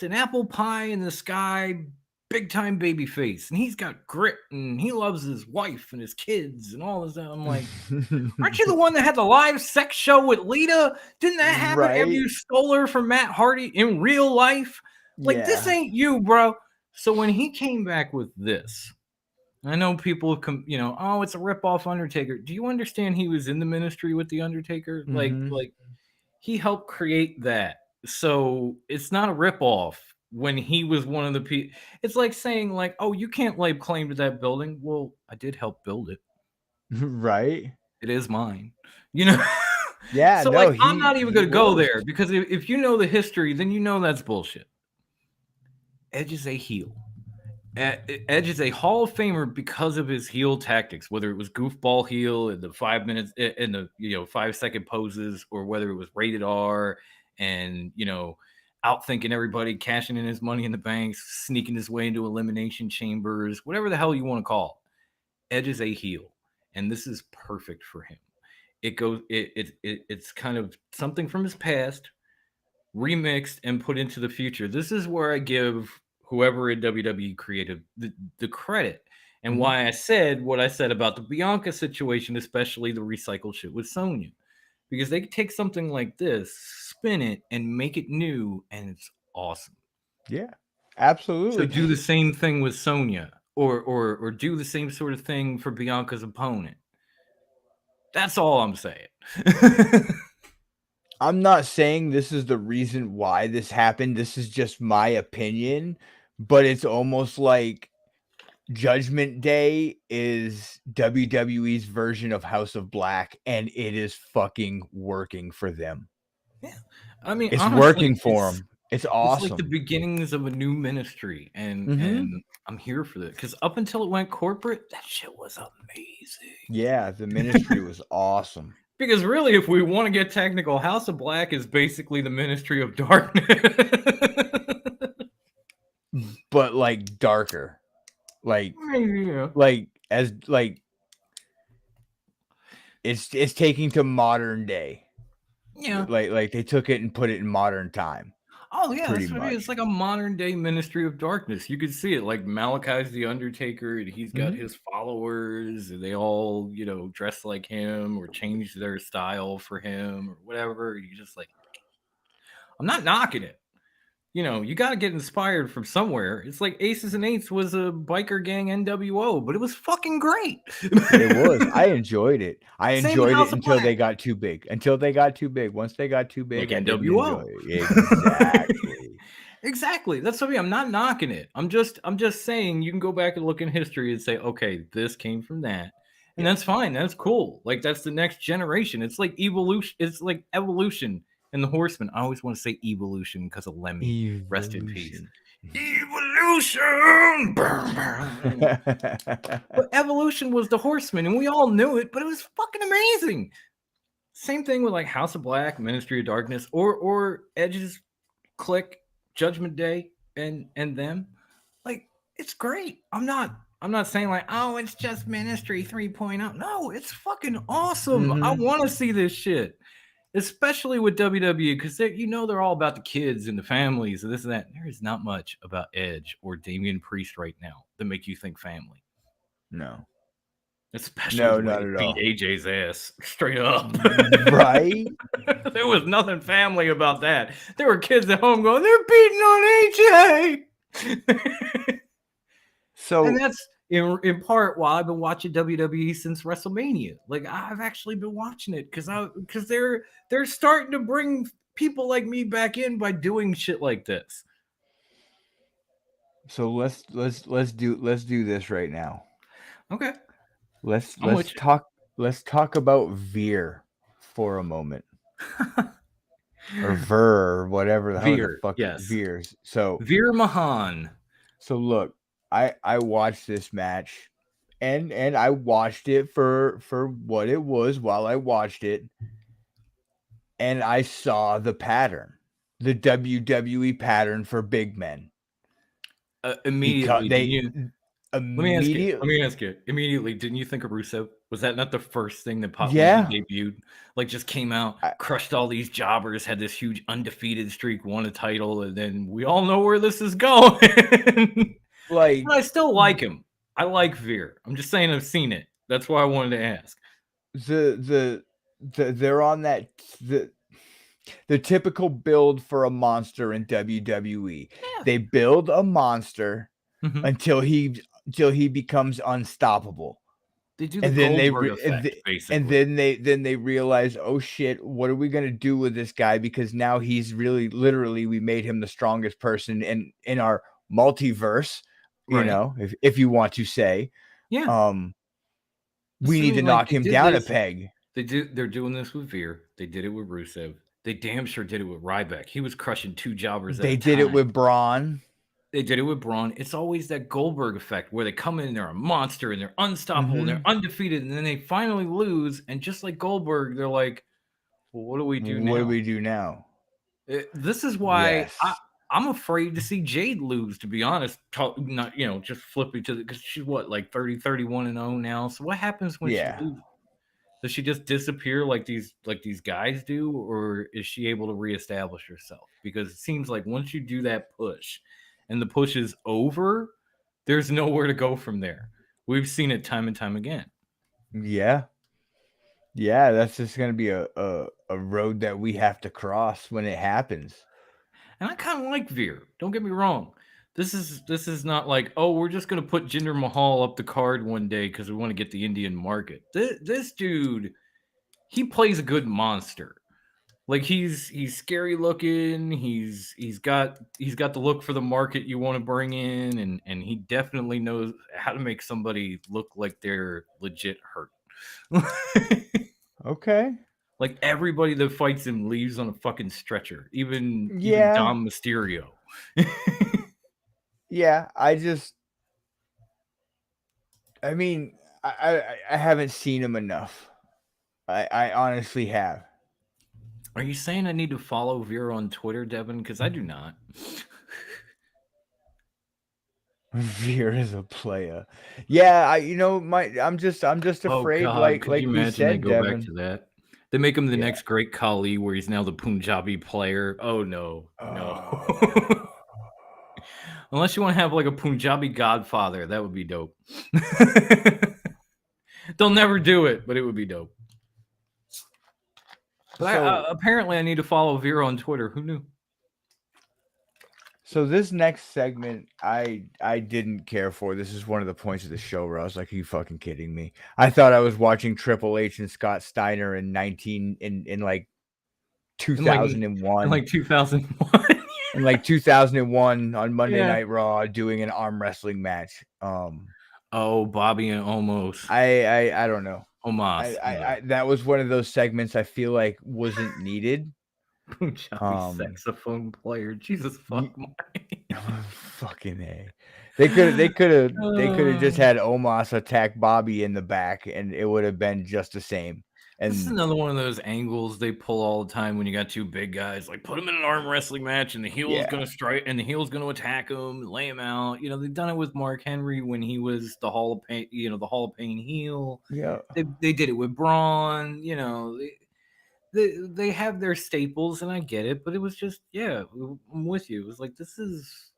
an apple pie in the sky, big time baby face, and he's got grit, and he loves his wife and his kids and all this. I'm like, aren't you the one that had the live sex show with Lita? Didn't that happen after Right? you stole her from Matt Hardy in real life? Like, this Yeah. ain't you, bro. So when he came back with this, I know people have you know, oh, it's a ripoff Undertaker. Do you understand he was in the ministry with the Undertaker? Mhm. Like he helped create that. So it's not a ripoff when he was one of the people. It's like saying, like, oh, you can't lay claim to that building. Well, I did help build it. Right? It is mine. You know? Yeah, So, no, like, I'm not even he going to go was. there because if you know the history, then you know that's bullshit. Edge is a heel. Edge is a Hall of Famer because of his heel tactics, whether it was goofball heel in the 5 minutes in the 5-second poses, or whether it was rated R and outthinking everybody, cashing in his money in the banks, sneaking his way into elimination chambers, whatever the hell you want to call it. Edge is a heel, and this is perfect for him. It's kind of something from his past remixed and put into the future. This is where I give whoever in WWE created the credit, and why I said what I said about the Bianca situation, especially the recycled shit with Sonya, because they could take something like this, spin it, and make it new, and it's awesome. Yeah, So absolutely. do the same thing with Sonya, or do the same sort of thing for Bianca's opponent. That's all I'm saying. I'm not saying this is the reason why this happened. This is just my opinion, but it's almost like Judgment Day is WWE's version of House of Black, and it is fucking working for them. Yeah. I mean, It's honestly, working for them. It's it's like the awesome. beginnings of a new ministry, and I'm here for this because up until it went corporate, that shit was amazing. Yeah, the ministry was awesome. Because really, if we want to get technical, House of Black is basically the Ministry of Darkness. But like darker. Like Yeah. it's taking to modern day. Yeah. Like they took it and put it in modern time. Oh yeah, Pretty that's what it is. much. It's like a modern day Ministry of Darkness. You could see it. Like Malachi's the Undertaker, and he's got his followers, and they all, dress like him or change their style for him or whatever. You just like, I'm not knocking it. You got to get inspired from somewhere. It's like Aces and Eights was a biker gang NWO, but it was fucking great. It was. I enjoyed it. I Same enjoyed House it of until they Black. got too big. Once they got too big, Like I didn't NWO. enjoy it. Exactly. Exactly. That's what I mean. I'm not knocking it. I'm just saying you can go back and look in history and say, okay, this came from that. And that's fine. That's cool. Like that's the next generation. It's like evolution. It's like evolution in the Horsemen. I always want to say evolution because of Lemmy. Rest in peace. Evolution. But evolution was the Horsemen, and we all knew it, but it was fucking amazing. Same thing with like House of Black, Ministry of Darkness, or Edge's Click, Judgment Day, and them. Like it's great. I'm not saying like, oh, it's just Ministry 3.0. No, it's fucking awesome. I want to see this shit, especially with WWE, because they're all about the kids and the families and this and that. There is not much about Edge or Damian Priest right now that make you think family. No. Especially No, the way not they at beat all. AJ's ass straight up. Right? There was nothing family about that. There were kids at home going, they're beating on AJ. So And that's in part why I've been watching WWE since WrestleMania. Like I've actually been watching it because they're starting to bring people like me back in by doing shit like this. So let's do this right now. Okay. Let's talk about Veer for a moment. Or Ver, or whatever the hell the fuck Veers. So Veer Mahan. So look, I watched this match and I watched it for what it was while I watched it. And I saw the pattern. The WWE pattern for big men. Immediately. Let me ask you. Immediately, didn't you think of Rusev? Was that not the first thing that popped when he debuted? Like, just came out, crushed all these jobbers, had this huge undefeated streak, won a title, and then we all know where this is going. But I still like him. I like Veer. I'm just saying I've seen it. That's why I wanted to ask. They're on that the typical build for a monster in WWE. Yeah. They build a monster until he becomes unstoppable. They do the Goldberg effect, basically. And then they realize, oh shit, what are we gonna do with this guy? Because now he's literally we made him the strongest person in our multiverse, if you want to say. Yeah. We need to knock him down a peg. They're doing this with Veer. They did it with Rusev. They damn sure did it with Ryback. He was crushing two jobbers at a time. They did it with Braun. It's always that Goldberg effect where they come in and they're a monster and they're unstoppable and they're undefeated, and then they finally lose. And just like Goldberg, they're like, well, what do we do now? What do we do now? This is why I'm afraid to see Jade lose, to be honest. Not, just flipping to because she's like 30, 31 and 0 now. So what happens when she loses? Does she just disappear like these guys do, or is she able to reestablish herself? Because it seems like once you do that push and the push is over, there's nowhere to go from there. We've seen it time and time again. Yeah. Yeah, that's just going to be a road that we have to cross when it happens. And I kind of like Veer. Don't get me wrong. This is not like, oh, we're just going to put Jinder Mahal up the card one day because we want to get the Indian market. This dude, he plays a good monster. Like he's scary looking. He's got the look for the market you want to bring in, and he definitely knows how to make somebody look like they're legit hurt. Okay. Like everybody that fights him leaves on a fucking stretcher. Even Yeah. Dom Mysterio. Yeah. I mean, I haven't seen him enough. I honestly have. Are you saying I need to follow Vera on Twitter, Devin? Because I do not. Veer is a player. Yeah, I'm just Oh afraid, God, could you like we imagine they said, go back Devin. to that? They make him the Yeah. next great Khali, where he's now the Punjabi player. Oh no, no. Unless you want to have like a Punjabi Godfather, that would be dope. They'll never do it, but it would be dope. But So apparently, I need to follow Vera on Twitter. Who knew? So this next segment, I didn't care for. This is one of the points of the show where I was like, "Are you fucking kidding me?" I thought I was watching Triple H and Scott Steiner in like In like 2001. 2001. In like 2001 on Monday Yeah. Night Raw, doing an arm wrestling match. Oh, Bobby and Omos. I don't know. Omos. I that was one of those segments I feel like wasn't needed. Punjabi saxophone player. Jesus fuck, Marty. Fucking A. They could have just had Omos attack Bobby in the back and it would have been just the same. This is And another one of those angles they pull all the time when you got two big guys. Like put them in an arm wrestling match, and the heel is going to strike, and the heel is going to attack him, lay him out. You know, they've done it with Mark Henry when he was the Hall of Pain. You know, the Hall of Pain heel. yeah, They did it with Braun. You know, they have their staples, and I get it, but it was just I'm with you. It was like this is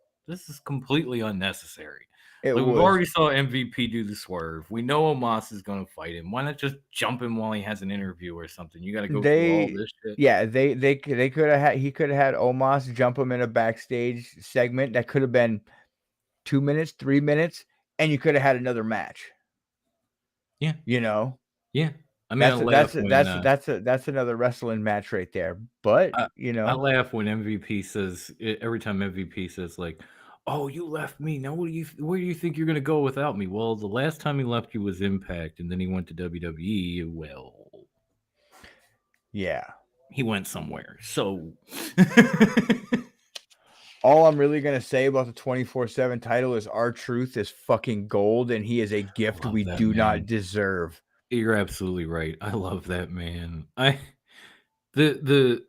completely unnecessary. it Like, we've was. already saw MVP do the swerve. We know Omos is going to fight him. Why not just jump him while he has an interview or something? You got to go through all this shit. Yeah, they could have had he could have had Omos jump him in a backstage segment that could have been 2 minutes, 3 minutes, and you could have had another match. Yeah, you know. yeah. I mean, That's another wrestling match right there. But I laugh when MVP says every time MVP says like, "Oh, you left me. Now where do you think you're gonna go without me?" Well, the last time he left you was Impact, and then he went to WWE. Well, yeah, he went somewhere. So, all I'm really gonna say about the 24/7 title is R-Truth is fucking gold, and he is a gift we do not deserve. You're absolutely right. I love that man. The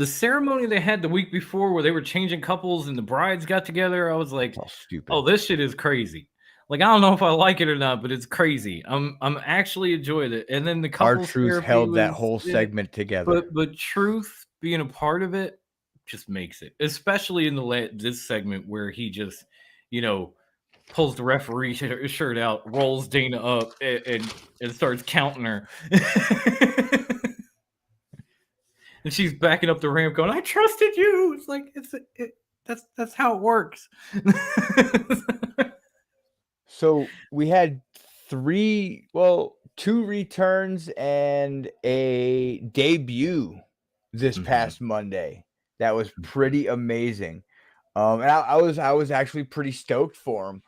ceremony they had the week before where they were changing couples and the brides got together, I was like, stupid. "Oh, this shit is crazy." Like, I don't know if I like it or not, but it's crazy. I'm actually enjoying it. And then the couples R-Truth held that whole segment together. But Truth being a part of it just makes it, especially in this segment where he just, pulls the referee shirt out, rolls Dana up, and starts counting her. And she's backing up the ramp going, "I trusted you." It's like, that's how it works. So we had two returns and a debut this past Monday. That was pretty amazing. And I was actually pretty stoked for him.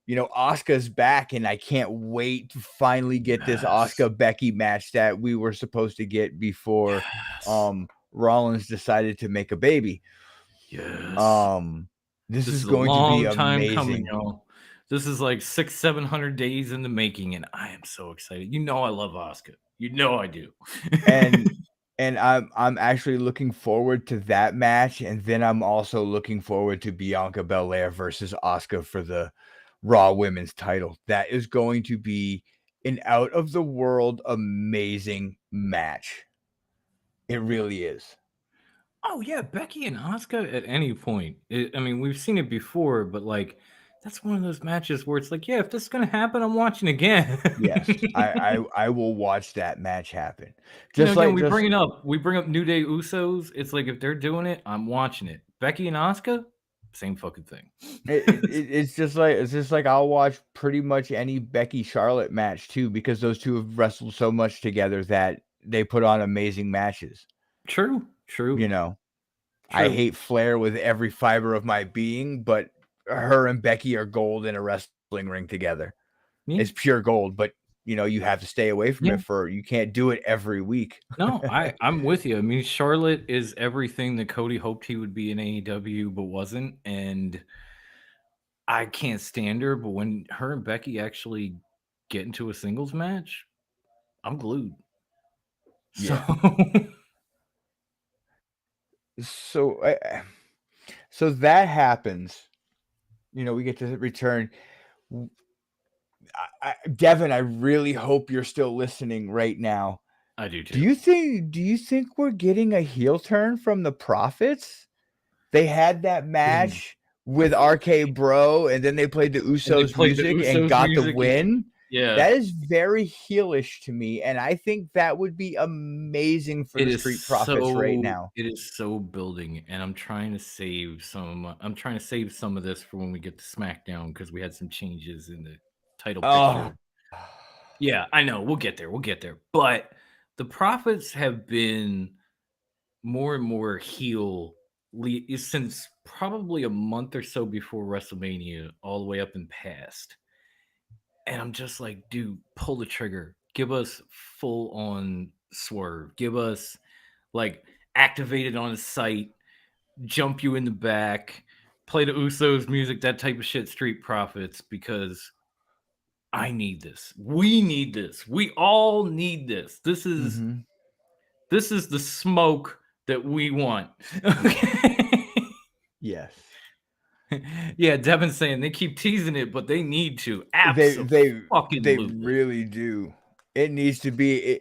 Asuka's back, and I can't wait to finally get this Asuka Becky match that we were supposed to get before Rollins decided to make a baby. Yes. This is going to be amazing. Coming, y'all. This is like 600-700 days in the making, and I am so excited. You know I love Asuka. You know I do. And I'm actually looking forward to that match, and then I'm also looking forward to Bianca Belair versus Asuka for the Raw Women's title. That is going to be an out of the world amazing match. It really is. Oh yeah, Becky and Asuka at any point. I mean, we've seen it before, but like that's one of those matches where it's like, yeah, if this is gonna happen, I'm watching again. Yes, I will watch that match happen. We bring up New Day Usos. It's like if they're doing it, I'm watching it. Becky and Asuka, same fucking thing. It's just like I'll watch pretty much any Becky Charlotte match too, because those two have wrestled so much together that they put on amazing matches. True. You know, I hate Flair with every fiber of my being, but her and Becky are gold in a wrestling ring together. Yeah. It's pure gold, but you have to stay away from Yeah. it you can't do it every week. No, I'm with you. I mean, Charlotte is everything that Cody hoped he would be in AEW, but wasn't, and I can't stand her. But when her and Becky actually get into a singles match, I'm glued. So So, so that happens. We get to return. Devin, I really hope you're still listening right now. I do too. Do you think we're getting a heel turn from the Profits? They had that match with RK Bro, and then they played the Usos music and got the win. Yeah. That is very heelish to me, and I think that would be amazing for the Street Profits right now. It is so building, and I'm trying to save some of this for when we get to SmackDown, because we had some changes in the title picture. Yeah, I know. We'll get there. But the Profits have been more and more heel since probably a month or so before WrestleMania, all the way up and past. And I'm just like, dude, pull the trigger. Give us full on Swerve. Give us like activated on a site, jump you in the back, play the Usos music, that type of shit, Street Profits, because I need this. We need this. We all need this. This is the smoke that we want. Okay. Yes. Yeah, Devin's saying they keep teasing it, but they need to. They really do. It needs to be.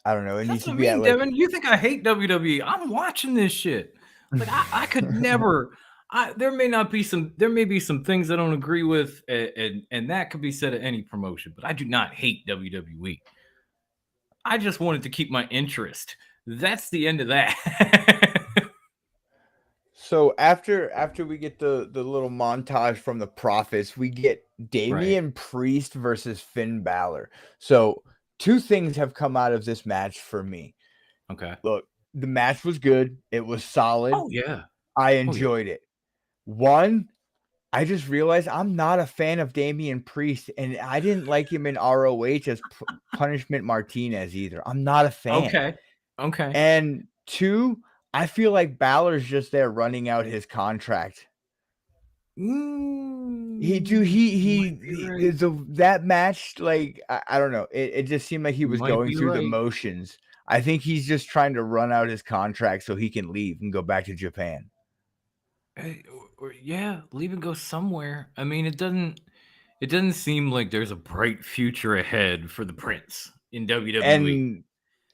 I don't know. It needs to be Devin, you think I hate WWE? I'm watching this shit. Like I could never. There may be some things I don't agree with, and that could be said at any promotion. But I do not hate WWE. I just wanted to keep my interest. That's the end of that. So after we get the little montage from the Profits, we get Damian Priest versus Finn Balor. So 2 things have come out of this match for me. Okay. Look, the match was good. It was solid. Oh yeah. I enjoyed it. One, I just realized I'm not a fan of Damian Priest, and I didn't like him in ROH as Punishment Martinez either. I'm not a fan. Okay. And 2, I feel like Balor's just there running out his contract. That match, like I don't know. It just seemed like he was going through the motions. I think he's just trying to run out his contract so he can leave and go back to Japan. Yeah, leave and go somewhere. I mean, it doesn't seem like there's a bright future ahead for the Prince in WWE. And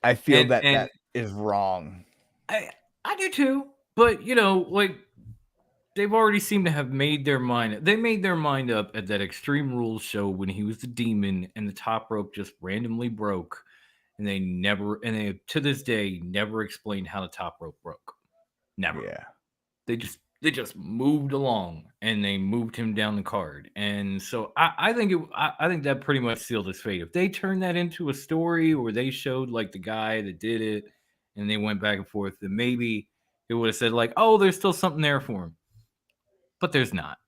I feel that is wrong. I do too, but like they've already seemed to have made their mind. They made their mind up at that Extreme Rules show when he was the Demon and the top rope just randomly broke, and they to this day never explained how the top rope broke. Never. Yeah. They just moved along and they moved him down the card, and so I think that pretty much sealed his fate. If they turned that into a story where they showed like the guy that did it and they went back and forth, then maybe it would have said like, oh, there's still something there for him, but there's not.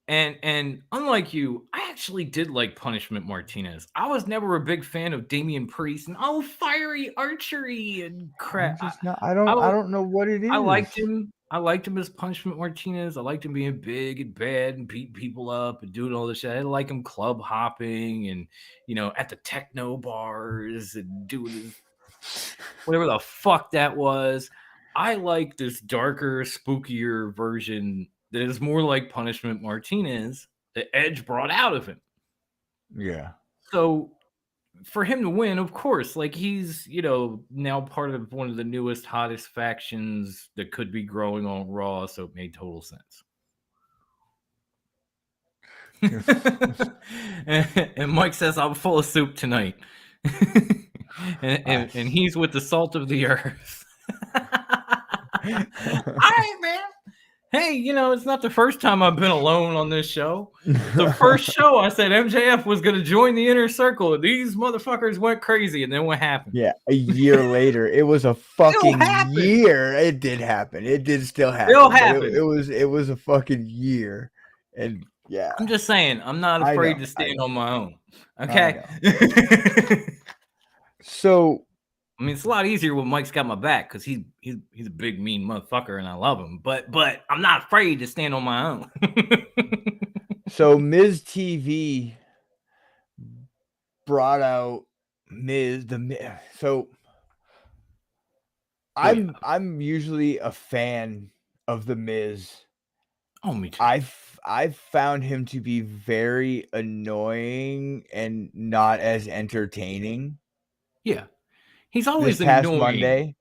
And unlike you, I actually did like Punishment Martinez. I was never a big fan of Damian Priest and fiery archery and crap. I don't know what it is. I liked him. I liked him as Punishment Martinez. I liked him being big and bad and beating people up and doing all this shit. I like him club hopping and at the techno bars and doing his whatever the fuck that was. I like this darker, spookier version that is more like Punishment Martinez that Edge brought out of him. Yeah. So for him to win, of course, like he's, now part of one of the newest, hottest factions that could be growing on Raw. So it made total sense. and Mike says, I'm full of soup tonight. and he's with the salt of the earth. All right, man. Hey, it's not the first time I've been alone on this show. The first show I said MJF was going to join the inner circle, and these motherfuckers went crazy. And then what happened? Yeah, a year later, it was a fucking happened. year. It did happen. It did still happen. Still But happened. it was a fucking year, and yeah. I'm just saying, I'm not I afraid know, to stand I on my own. I Okay. So I mean, it's a lot easier when Mike's got my back because he's a big mean motherfucker and I love him. But I'm not afraid to stand on my own. so Miz TV brought out Miz so I'm usually a fan of the Miz. Oh, me too. I've found him to be very annoying and not as entertaining. Yeah, he's This always past annoying, Monday,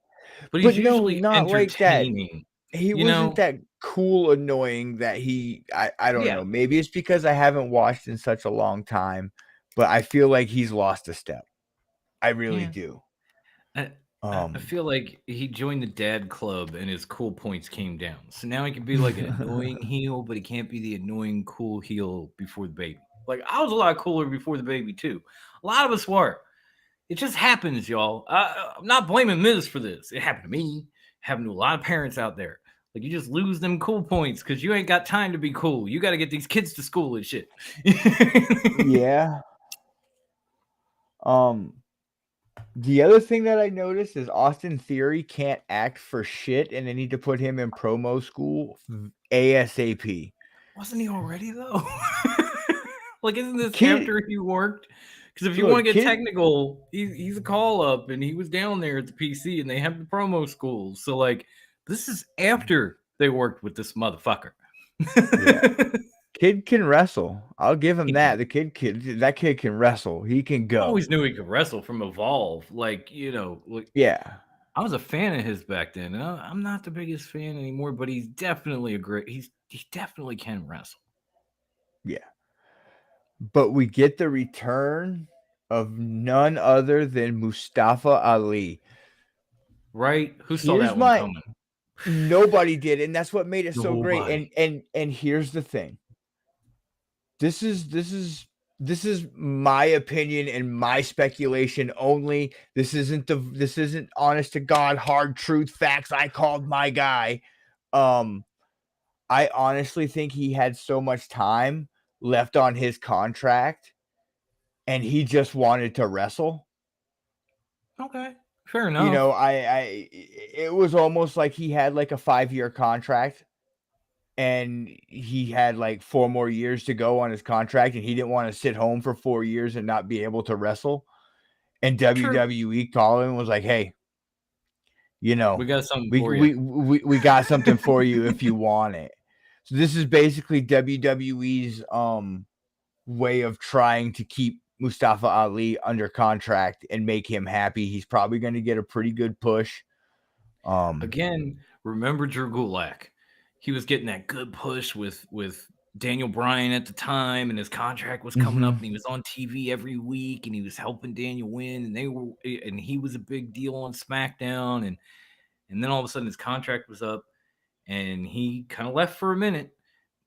but but he's no, usually not like that. entertaining. He wasn't that cool annoying that I don't know. Maybe it's because I haven't watched in such a long time, but I feel like he's lost a step. I really do. I feel like he joined the dad club and his cool points came down. So now he can be like an annoying heel, but he can't be the annoying cool heel before the baby. Like I was a lot cooler before the baby too. A lot of us were. It just happens, y'all. I'm not blaming Miz for this. It happened to me. It happened to a lot of parents out there. Like you just lose them cool points because you ain't got time to be cool. You got to get these kids to school and shit. Yeah. The other thing that I noticed is Austin Theory can't act for shit, and they need to put him in promo school ASAP. Wasn't he already though? Like, isn't this after he worked? Because if you want to get technical, he's a call up, and he was down there at the PC, and they have the promo school. So like, this is after they worked with this motherfucker. Yeah. Kid can wrestle. I'll give him that. That kid can wrestle. He can go. I always knew he could wrestle from Evolve. Like, yeah. I was a fan of his back then. And I'm not the biggest fan anymore, but he's definitely he definitely can wrestle. Yeah. But we get the return of none other than Mustafa Ali. Right? Who saw that one coming? Nobody did, and that's what made it so great. And here's the thing. This is my opinion and my speculation only. This isn't honest to God, hard truth facts. I called my guy. I honestly think he had so much time left on his contract and he just wanted to wrestle. Okay. Fair enough. It was almost like he had like a 5-year contract and he had like 4 more years to go on his contract and he didn't want to sit home for 4 years and not be able to wrestle. And WWE called him and was like, "Hey, we got something for you. We got something for you if you want it." So this is basically WWE's way of trying to keep Mustafa Ali under contract and make him happy. He's probably going to get a pretty good push. Again, remember Drew Gulak. He was getting that good push with Daniel Bryan at the time, and his contract was coming up, and he was on TV every week, and he was helping Daniel win, and he was a big deal on SmackDown, and then all of a sudden his contract was up, and he kind of left for a minute,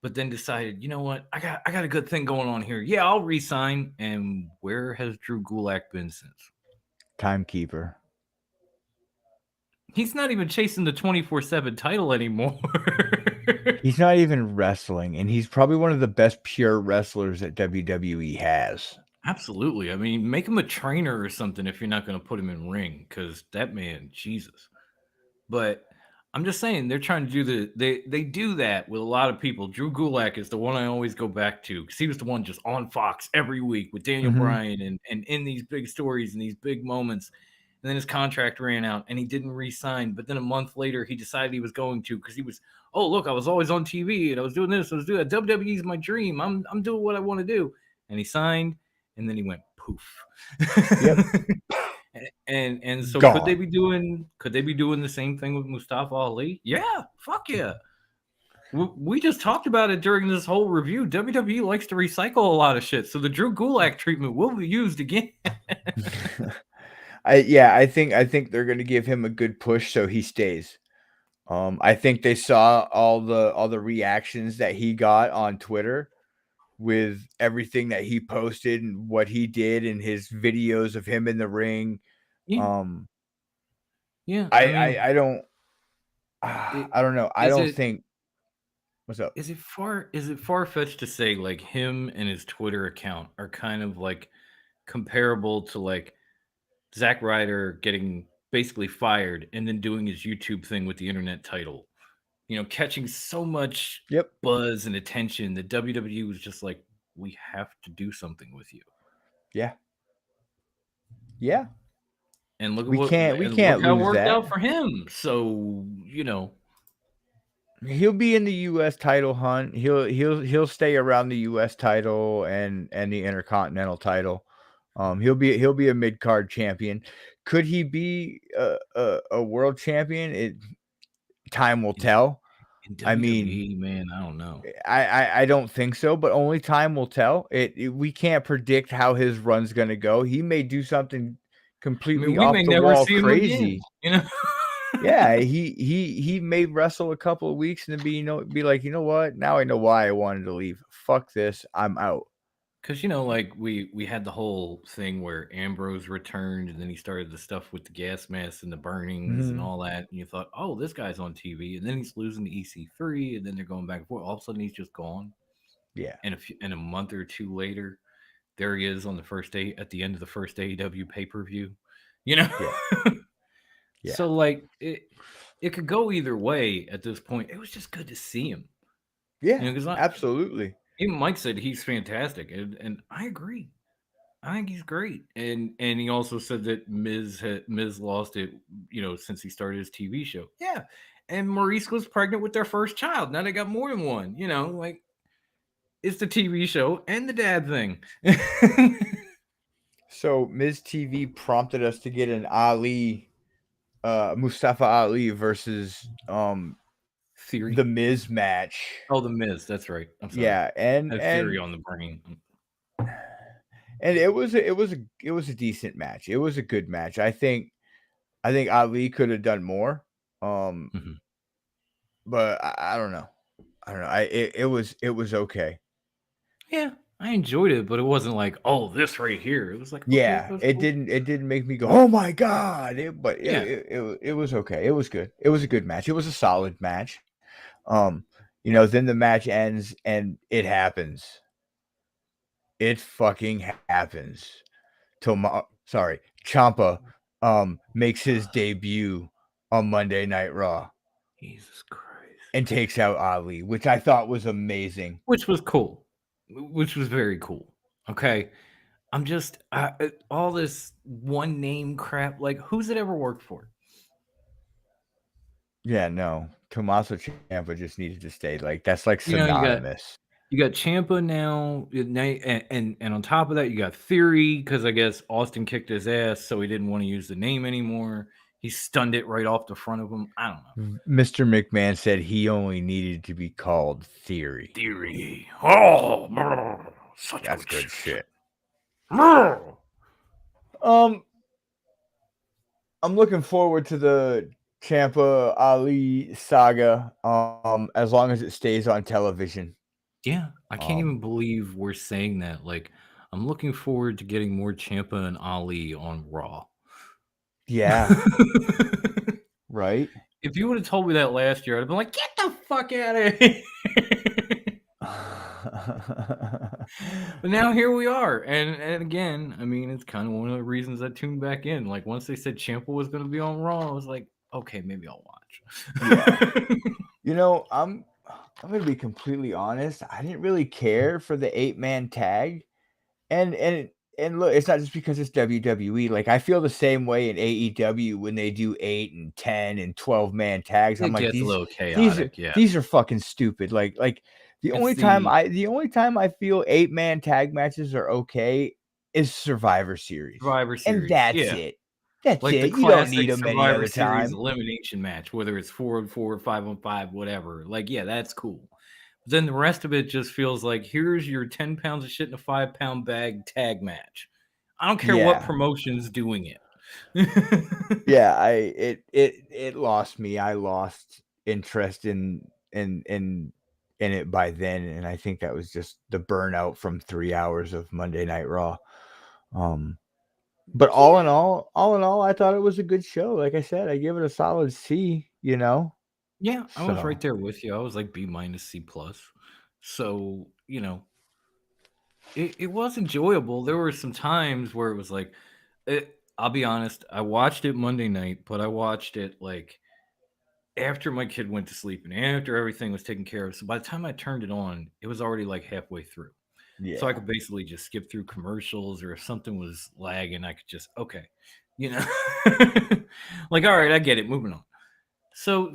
but then decided, you know what, I got a good thing going on here. Yeah, I'll resign. And where has Drew Gulak been since? Timekeeper. He's not even chasing the 24/7 title anymore. He's not even wrestling, and he's probably one of the best pure wrestlers that WWE has. Absolutely. I mean, make him a trainer or something if you're not going to put him in ring, because that man, Jesus. But I'm just saying, they're trying to do they do that with a lot of people. Drew Gulak is the one I always go back to because he was the one just on Fox every week with Daniel Bryan and in these big stories and these big moments. And then his contract ran out and he didn't re-sign. But then a month later, he decided he was going to because he was, oh, look, I was always on TV and I was doing this. I was doing that. WWE's my dream. I'm doing what I want to do. And he signed and then he went poof. Yep. And so Gone. could they be doing the same thing with Mustafa Ali? Yeah, fuck yeah. We just talked about it during this whole review. WWE likes to recycle a lot of shit, so the Drew Gulak treatment will be used again. I think they're going to give him a good push so he stays. I think they saw all the reactions that he got on Twitter with everything that he posted and what he did and his videos of him in the ring. Yeah, Um, yeah. I I mean, I, I don't it, I don't know. I is don't it think what's up. is it far fetched to say like him and his Twitter account are kind of like comparable to like Zack Ryder getting basically fired and then doing his YouTube thing with the internet title, catching so much Yep. buzz and attention that WWE was just like, we have to do something with you. Yeah. Yeah. And look at We what can't we and look can't how it lose worked that. out for him. So, He'll be in the US title hunt. He'll stay around the US title and the Intercontinental title. He'll be a mid-card champion. Could he be a world champion? Time will in, tell. in I mean, WWE, man, I don't know. I don't think so, but only time will tell. We can't predict how his run's gonna go. He may do something I mean, completely we off may the never wall see him again, crazy. Yeah, he may wrestle a couple of weeks and then be like, you know what? Now I know why I wanted to leave. Fuck this, I'm out. Because like we had the whole thing where Ambrose returned, and then he started the stuff with the gas masks and the burnings and Mhm. all that, and you thought, oh, this guy's on TV, and then he's losing to EC3, and then they're going back and forth. All of a sudden, he's just gone, Yeah, and a month or two later, there he is on the first day at the end of the first AEW pay per view. You know, yeah, yeah, so like it could go either way at this point. It was just good to see him, yeah. because Absolutely. even Mike said he's fantastic, and I agree. I think he's great, and he also said that Miz lost it, since he started his TV show. Yeah, and Maurice was pregnant with their first child. Now they got more than one. Like it's the TV show and the dad thing. So Ms. TV prompted us to get an Mustafa Ali versus the Theory. Miz match. Oh, the Miz. That's right. I'm sorry. Yeah, I had Theory on the brain. and it was a decent match. It was a good match. I think Ali could have done more. Um, Mhm. but I don't know. I don't know. It was okay. Yeah, I enjoyed it, but it wasn't like, oh, this right here. It was like, okay, Yeah, that's it cool. didn't make me go, oh my god. But Yeah, it was okay. It was good. It was a good match. It was a solid match. Um, then the match ends and it happens. It fucking happens. Ciampa makes his debut on Monday Night Raw Jesus Christ. and takes out Ali, which I thought was amazing. Which was cool. Which was very cool. Okay. I'm just all this one name crap. Like, who's it ever worked for? Yeah, no. Tommaso Ciampa just needed to stay. Like that's like You got synonymous. Champa now, and on top of that, you got Theory because I guess Austin kicked his ass, so he didn't want to use the name anymore. He stunned it right off the front of him. I don't know. Mr. McMahon said he only needed to be called Theory. Theory. Oh, such That's good good shit. shit. Um, I'm looking forward to the Champa Ali saga. As long as it stays on television. Yeah, I can't Um, even believe we're saying that. Like, I'm looking forward to getting more Champa and Ali on Raw. yeah, right. If you would have told me that last year, I'd have been like, "Get the fuck out of here!" But now here we are, and again, I mean, it's kind of one of the reasons I tuned back in. Like once they said Ciampa was going to be on Raw, I was like, "Okay, maybe I'll Yeah. watch." I'm gonna be completely honest. I didn't really care for the 8-man tag. And look, it's not just because it's WWE. Like I feel the same way in AEW when they do 8 and 10 and 12-man tags. I'm It like gets a little these are chaotic, yeah. these are fucking stupid. Like It's the the only time I feel 8-man tag matches are okay is Survivor Series. Survivor And Series, that's yeah. it. That's Like the it. You don't classic need them any Survivor other Series time. elimination match, whether it's 4-on-4, 5-on-5, whatever. Like, yeah, that's cool. But then the rest of it just feels like here's your 10 pounds of shit in a 5-pound bag tag match. I don't care what Yeah. promotion's doing it. Yeah, it lost me. I lost interest in it by then, and I think that was just the burnout from 3 hours of Monday Night Raw. But Yeah. all in all, I thought it was a good show. Like I said, I give it a solid C. Yeah, I was right So there with you. I was like B minus C plus. So, it was enjoyable. There were some times where it was like, I'll be honest, I watched it Monday night, but I watched it like after my kid went to sleep and after everything was taken care of. So by the time I turned it on, it was already like halfway through. So I yeah, could basically just skip through commercials, or if something was lagging, I could just okay, you know, like all right, I get it. Moving on. So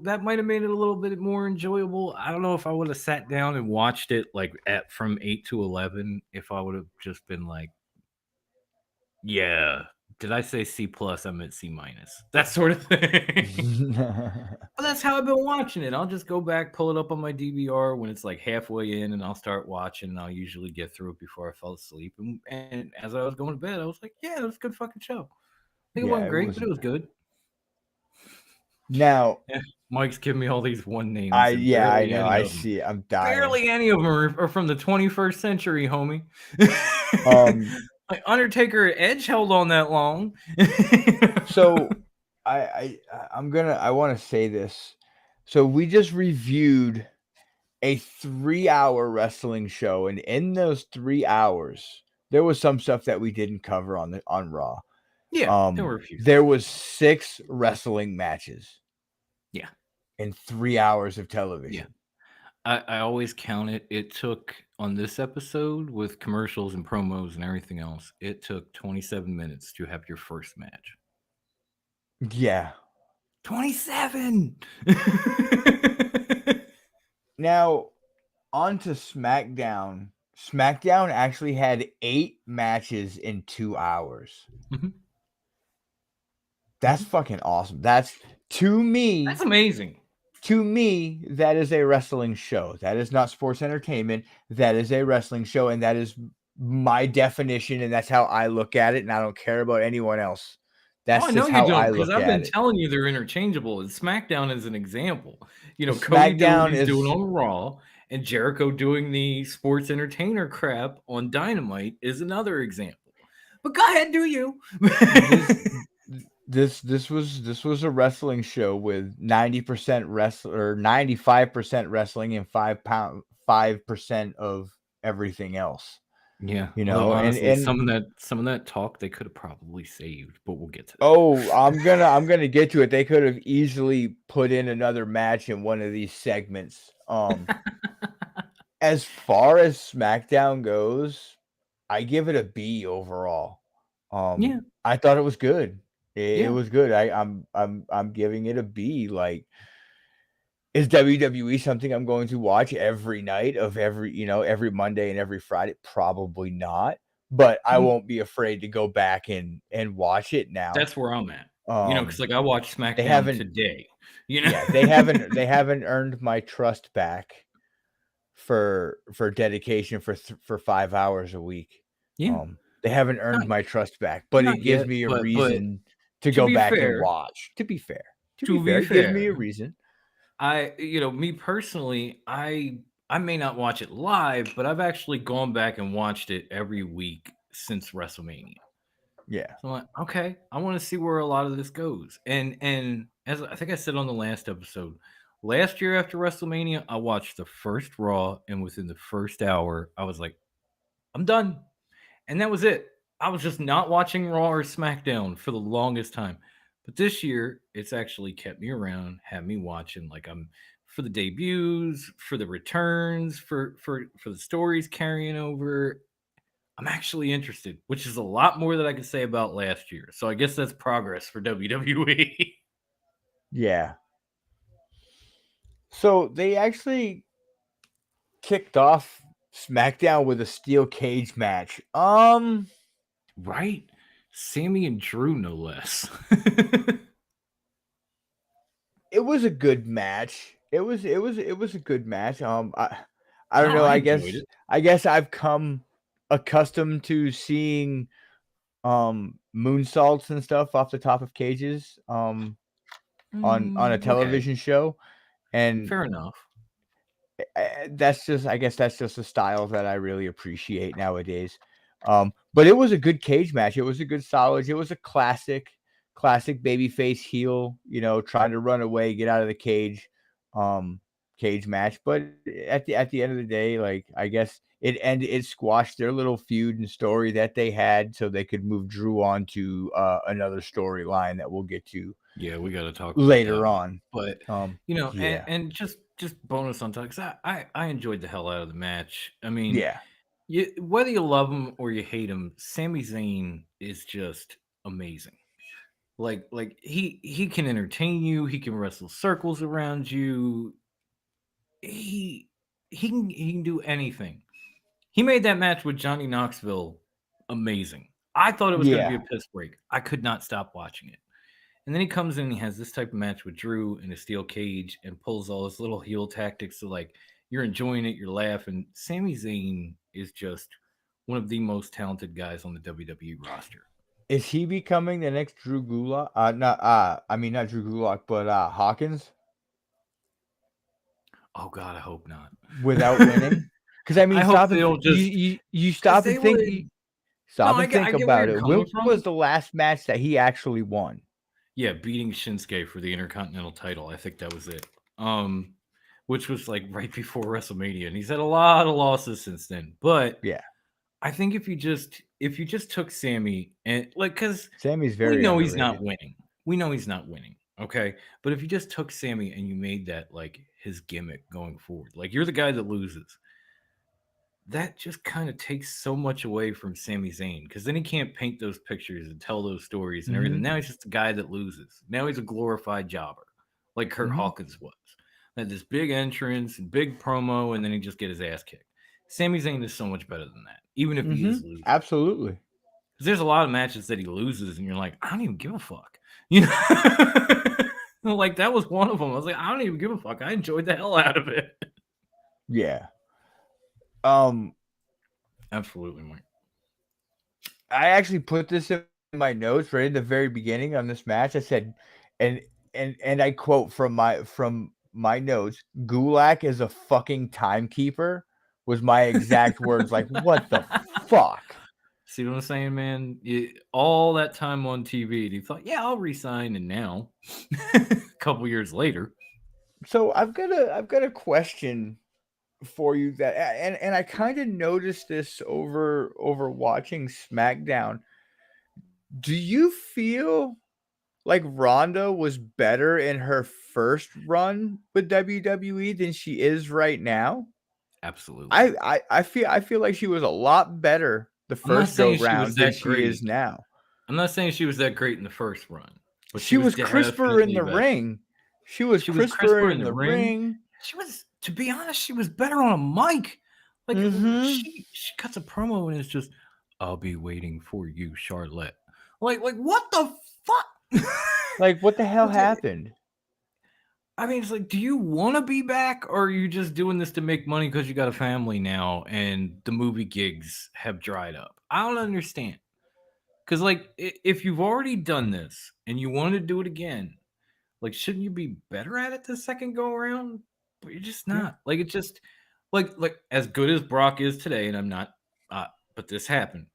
that might have made it a little bit more enjoyable. I don't know if I would have sat down and watched it like at from 8 to 11. If I would have just been like, yeah, did I say C plus? I meant C minus. That sort of thing. But that's how I've been watching it. I'll just go back, pull it up on my DVR when it's like halfway in, and I'll start watching. And I'll usually get through it before I fall asleep. And as I was going to bed, I was like, "Yeah, it was a good fucking show." I think it yeah, wasn't it great, was. but it was good. Now, Yeah, Mike's giving me all these one names, and I barely know, any I of them, see it. I'm dying. barely any of them are from the 21st century, homie. Um, Like Undertaker and Edge held on that long. so I want to say this. So we just reviewed a 3 hour wrestling show, and in those 3 hours, there was some stuff that we didn't cover on Raw. Yeah, there were a few There things. was 6 wrestling matches Yeah, in 3 hours of yeah. television. I always count it. It took on this episode with commercials and promos and everything else. It took 27 minutes to have your first match. Yeah. 27. Now, on to SmackDown. SmackDown actually had 8 matches in 2 hours. Mhm, That's mhm. fucking awesome. That's to That's me, amazing. that is a wrestling show. That is not sports entertainment. That is a wrestling show, and that is my definition, and that's how I look at it, and I don't care about anyone else. Oh, That's I know just you how don't, I because look I've at been it. telling you they're interchangeable. And SmackDown is an example. Cody doing what SmackDown he's doing is on Raw, and Jericho doing the sports entertainer crap on Dynamite is another example. But go ahead, do you? this this was a wrestling show with 90% wrestler, 95% wrestling, and 5% of everything else. Yeah, You although know, and honestly, and some of that talk they could have probably saved, but we'll get to oh, I'm gonna get to it. They could have easily put in another match in one of these segments. that. As far as SmackDown goes, I give it a B overall. Yeah, I thought it was good. It yeah. was good. I'm giving it a B. Like, is WWE something I'm going to watch every night of every Monday and every Friday? Probably not. But I Mm, won't be afraid to go back and watch it now. that's where I'm at. Because Um, like I watched they SmackDown haven't today. You know. yeah, they haven't earned my trust back for dedication for 5 hours a week. Yeah, They haven't earned not my trust back, but not it gives yet, me a but reason to to go be back and fair, watch. To be to be fair, it gives fair, me a reason. me personally, I may not watch it live, but I've actually gone back and watched it every week since WrestleMania. Yeah. So I'm like, okay, I want to see where a lot of this goes. And as I think I said on the last episode, last year after WrestleMania, I watched the first Raw, and within the first hour, I was like, I'm done. And that was it. I was just not watching Raw or SmackDown for the longest time. But this year, it's actually kept me around, had me watching. Like I'm for the debuts, for the returns, for the stories carrying over. I'm actually interested, which is a lot more that I could say about last year. So I guess that's progress for WWE. Yeah. So they actually kicked off SmackDown with a steel cage match. Right? Sammy and Drew, no less. It was a good match. It was a good match. I don't No, know. I I enjoyed guess it. I guess I've come accustomed to seeing moonsaults and stuff off the top of cages on a Okay. television show. And Fair enough. that's just, I guess that's just a style that I really appreciate nowadays. But it was a good cage match. It was a good solid. It was a classic babyface heel, trying to run away, get out of the um, cage match. But at the end of the day, like, I guess it squashed their little feud and story that they had, so they could move Drew on to another storyline that we'll get to Yeah, we got to talk about that later one. on. But Yeah, and just bonus on top, 'cause I enjoyed the hell out of the match. I mean, yeah, whether you love him or you hate him, Sami Zayn is just amazing. Like he can entertain you. He can wrestle circles around you. He he can do anything. He made that match with Johnny Knoxville amazing. I thought it was going to be yeah. a piss break. I could not stop watching it. And then he comes in and he has this type of match with Drew in a steel cage and pulls all his little heel tactics. So, like, you're enjoying it, you're laughing. Sami Zayn is just one of the most talented guys on the WWE roster. Is he becoming the next Drew Gulak? Not I mean not Drew Gulak, but Hawkins Oh, God, I hope not. without winning? Because I I mean, hope they'll just, you because stop and they think, would. No, stop and I think get where about you're it. coming When was from. the last match that he actually won? Yeah, beating Shinsuke for the Intercontinental title. I think that was it. Um, which was like right before WrestleMania, and he's had a lot of losses since then. But Yeah, I think if you just took Sammy and like because Sammy's we very know he's not underrated. winning. We know he's not winning. Okay. But if you just took Sammy and you made that like his gimmick going forward, like you're the guy that loses, that just kind of takes so much away from Sami Zayn because then he can't paint those pictures and tell those stories and everything. Hmm. Now he's just a guy that loses. Now he's a glorified jobber, like Kurt Hmm. Hawkins was. Had this big entrance and big promo, and then he just get his ass kicked. Sami Zayn is so much better than that, even if he Hmm. is losing. Absolutely. 'Cause there's a lot of matches that he loses, and you're like, I don't even give a fuck. You know, like that was one of them. I was like, I don't even give a fuck. I enjoyed the hell out of it. Yeah. Um, Absolutely, Mike. I actually put this in my notes right in the very beginning on this match. I said, and and I quote from my notes, "Gulak is a fucking timekeeper," was my exact words. Like, what the fuck? See what I'm saying, man? All that time on TV, and he thought, yeah, I'll resign. And now, a couple years later, So I've got a question for you that, and I kind of noticed this over watching SmackDown. Do you feel like Ronda was better in her first run with WWE than she is right now? absolutely. I feel like she was a lot better the I'm not first go saying she was round than that she is great. now. I'm not saying she was that great in the first run, but she She was was crisper in definitely the better. ring. She was She was crisper crisper in in the the ring. ring. She was, to be honest, she was better on a mic. Like Mhm. she cuts a promo and it's just, I'll be waiting for you, Charlotte. Like what the fuck? Like, what the hell It's like- happened? I mean, it's like, do you want to be back, or are you just doing this to make money because you got a family now and the movie gigs have dried up? I don't understand. Because, like, if you've already done this and you want to do it again, like, shouldn't you be better at it the second go around? But you're just Yeah. not. Like, it just, like as good as Brock is today, and I'm not, but this happened.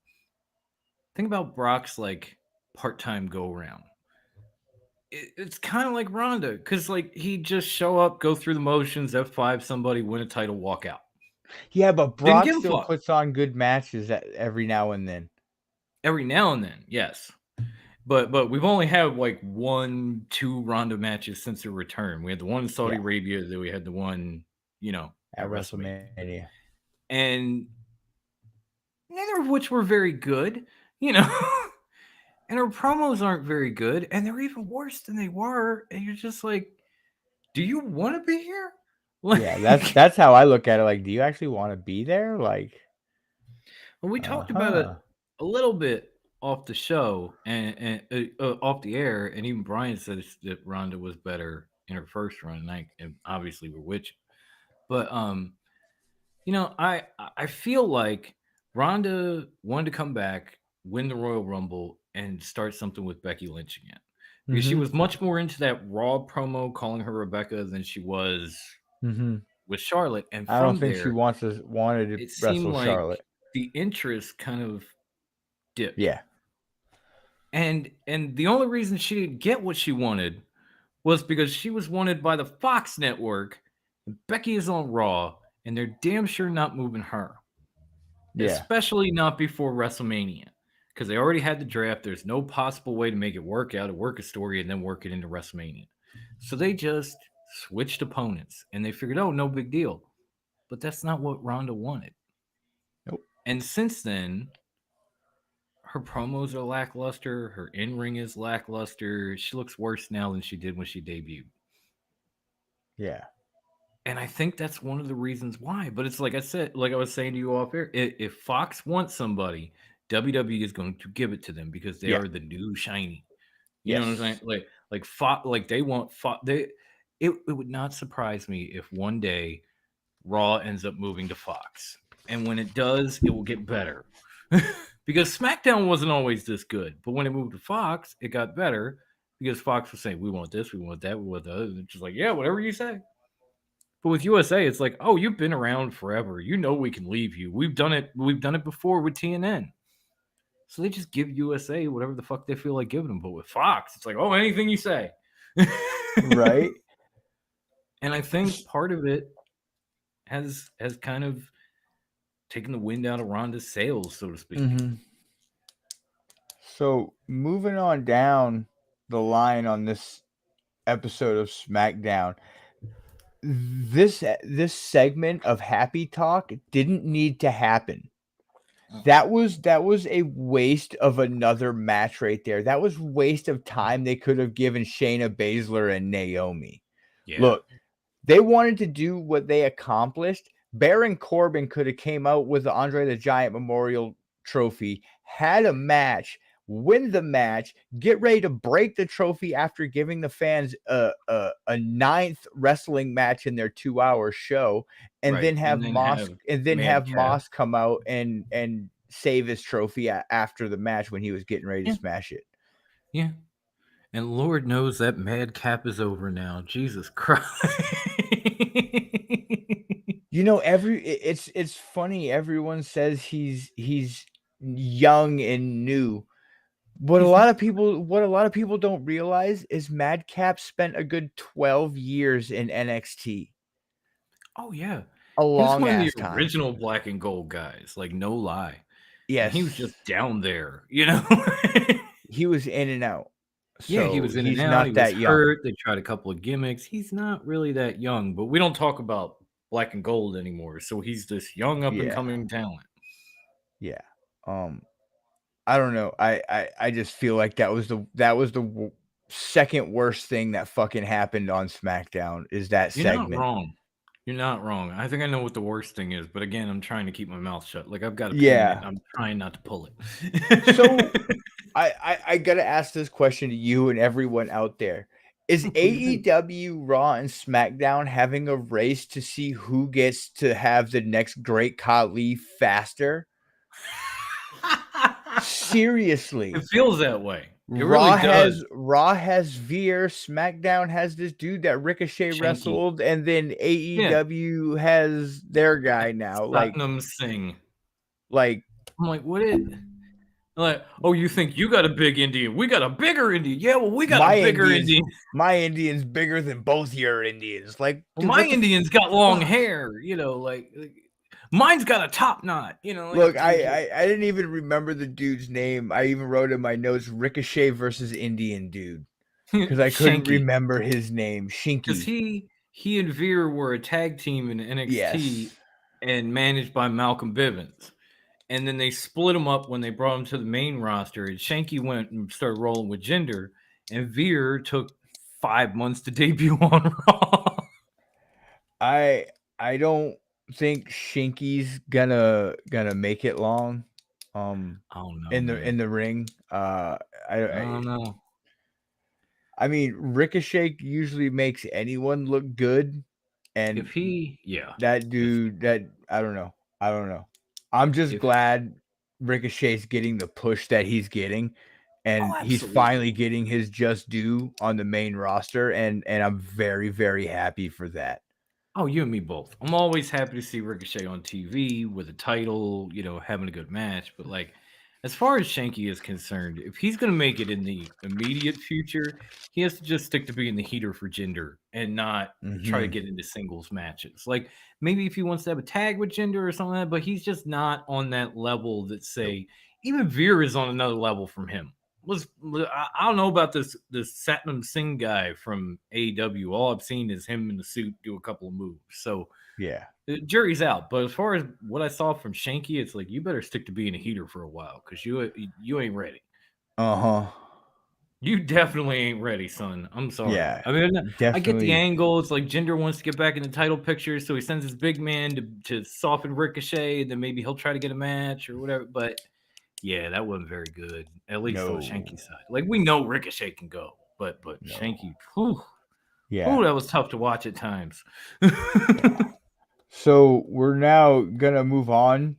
Think about Brock's, like, part time go around. It's kind of like Ronda, because like he just show up, go through the motions, F5 somebody, win a title, walk out. Yeah, but Didn't Brock give a still fuck. puts on good matches every now and then. Every now and then, yes. But we've only had like 1, 2 Ronda matches since her return. We had the one in Saudi Yeah, Arabia, then we had the one, at at WrestleMania. WrestleMania. And neither of which were very good, you know. And her promos aren't very good, and they're even worse than they were. And you're just like, do you want to be here? Yeah, Like, that's how I look at it. Like, do you actually want to be there? Like, well, we talked about it uh-huh. a little bit off the show and off the air, and even Brian said that Ronda was better in her first run, and obviously we're with you. But I feel like Ronda wanted to come back, win the Royal Rumble, and start something with Becky Lynch again. because she Mm-hmm. was much more into that Raw promo calling her Rebecca than she was Mm-hmm. with Charlotte. And I don't from think she there, wanted to it seemed wrestle like Charlotte. the interest kind of dipped. Yeah. And the only reason she didn't get what she wanted was because she was wanted by the Fox network, and Becky is on Raw, and they're damn sure not moving her. Yeah. Especially not before WrestleMania. Because they already had the draft. There's no possible way to make it work out, to work a story, and then work it into WrestleMania. So they just switched opponents, and they figured, oh, no big deal. But that's not what Ronda wanted. Nope. And since then, her promos are lackluster. Her in ring is lackluster. She looks worse now than she did when she debuted. Yeah. And I think that's one of the reasons why. But it's like I said, like I was saying to you off air, if Fox wants somebody, WWE is going to give it to them because they Yeah. are the new shiny. You know what I'm Yes. saying? Like Fox, like they want Fox. It would not surprise me if one day Raw ends up moving to Fox, and when it does, it will get better. Because SmackDown wasn't always this good, but when it moved to Fox, it got better because Fox was saying, "We want this, we want that, we want the other." It's just like, yeah, whatever you say. But with USA, it's like, oh, you've been around forever. You know we can leave you. We've done it. We've done it before with TNN. So they just give USA whatever the fuck they feel like giving them. But with Fox, it's like, oh, anything you say. Right. And I think part of it has kind of taken the wind out of Ronda's sails, so to speak. Mm-hmm. So moving on down the line on this episode of SmackDown, this segment of Happy Talk didn't need to happen. That was a waste of another match right there. That was waste of time they could have given Shayna Baszler and Naomi. Yeah. Look, they wanted to do what they accomplished. Baron Corbin could have came out with the Andre the Giant Memorial Trophy, had a match, win the match, get ready to break the trophy after giving the fans a ninth wrestling match in their 2-hour show, and Right. then have Moss Madcap. Moss come out and save his trophy after the match when he was getting ready to Yeah. smash it. Yeah. And Lord knows that madcap is over now. Jesus Christ. You know, it's funny. Everyone says he's young and new. What a lot of people don't realize is Madcap spent a good 12 years in NXT. Oh yeah. A He was long one of the ass time. original black and gold guys, like no lie. Yes. And he was just down there, you know. He was in and out. So yeah, he was in he's and out. not He that was young. hurt. They tried a couple of gimmicks. He's not really that young, but we don't talk about black and gold anymore. So he's this young up and coming talent. Yeah. I don't know. I just feel like that was the second worst thing that fucking happened on SmackDown is that You're segment. not wrong. You're not wrong. I think I know what the worst thing is, but again, I'm trying to keep my mouth shut. Like I've got a pain in it, and I'm trying not to pull it. So I gotta ask this question to you and everyone out there. Is AEW Raw and SmackDown having a race to see who gets to have the next Great Khali faster? Seriously. It feels that way. It Raw really does. has Veer, SmackDown has this dude that Ricochet Shanky. wrestled, and then AEW has their guy now. Satnam Singh. Like I'm like, what is like, oh, you think you got a big Indian? We got a bigger Indian. Yeah, well, we got a bigger Indian. My Indian's bigger than both your Indians. Like, well, my Indian's got long hair, you know, like mine's got a top knot, you know. Like, look, I didn't even remember the dude's name. I even wrote in my notes Ricochet versus Indian dude because I couldn't remember his name. Shinky. Because he and Veer were a tag team in NXT and managed by Malcolm Bivens. And then they split them up when they brought him to the main roster. And Shanky went and started rolling with Jinder, and Veer took 5 months to debut on Raw. I don't think Shinky's gonna make it long. I don't know, in the ring. I don't know. I mean, Ricochet usually makes anyone look good, and if he, that dude, I don't know. I'm just glad Ricochet's getting the push that he's getting, and he's absolutely. finally getting his just due on the main roster, and I'm very, very happy for that. Oh, you and me both. I'm always happy to see Ricochet on TV with a title, having a good match. But like, as far as Shanky is concerned, if he's gonna make it in the immediate future, he has to just stick to being the heater for Jinder and not try to Mhm. get into singles matches. Like maybe if he wants to have a tag with Jinder or something, like that, but he's just not on that level that Nope. say even Veer is on another level from him. I don't know about this Satnam Singh guy from AEW. All I've seen is him in the suit do a couple of moves. So Yeah. the jury's out. But as far as what I saw from Shanky, it's like you better stick to being a heater for a while because you ain't ready. Uh-huh. You definitely ain't ready, son. I'm sorry. Yeah. I mean, I get the Definitely angle. It's like Jinder wants to get back in the title picture, so he sends his big man to soften Ricochet, and then maybe he'll try to get a match or whatever. But yeah, that wasn't very good, at least on no. Shanky's side. Like we know Ricochet can go, but No. Shanky, whew, Yeah. that was tough to watch at times. Yeah. So we're now gonna move on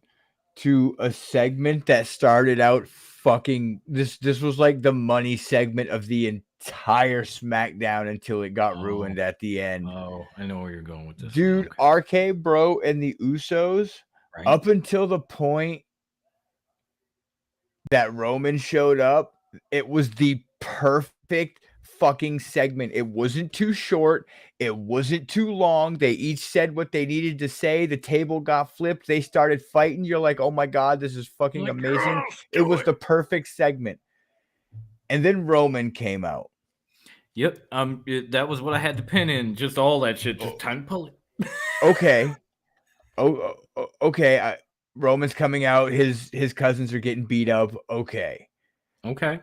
to a segment that started out fucking this was like the money segment of the entire SmackDown until it got Oh, ruined at the end. I know where you're going with this now. Dude, Okay, RK Bro and the Usos, right? up until the point that Roman showed up, it was the perfect fucking segment. It wasn't too short, it wasn't too long. They each said what they needed to say. The table got flipped. They started fighting. You're like, "Oh my god, this is I'm fucking like, amazing." yes, It do was it. the perfect segment. And then Roman came out. Yep. That was what I had to pin in. Just all that shit. Just Oh, time to pull it. okay. Okay. Roman's coming out. His cousins are getting beat up. Okay. Okay.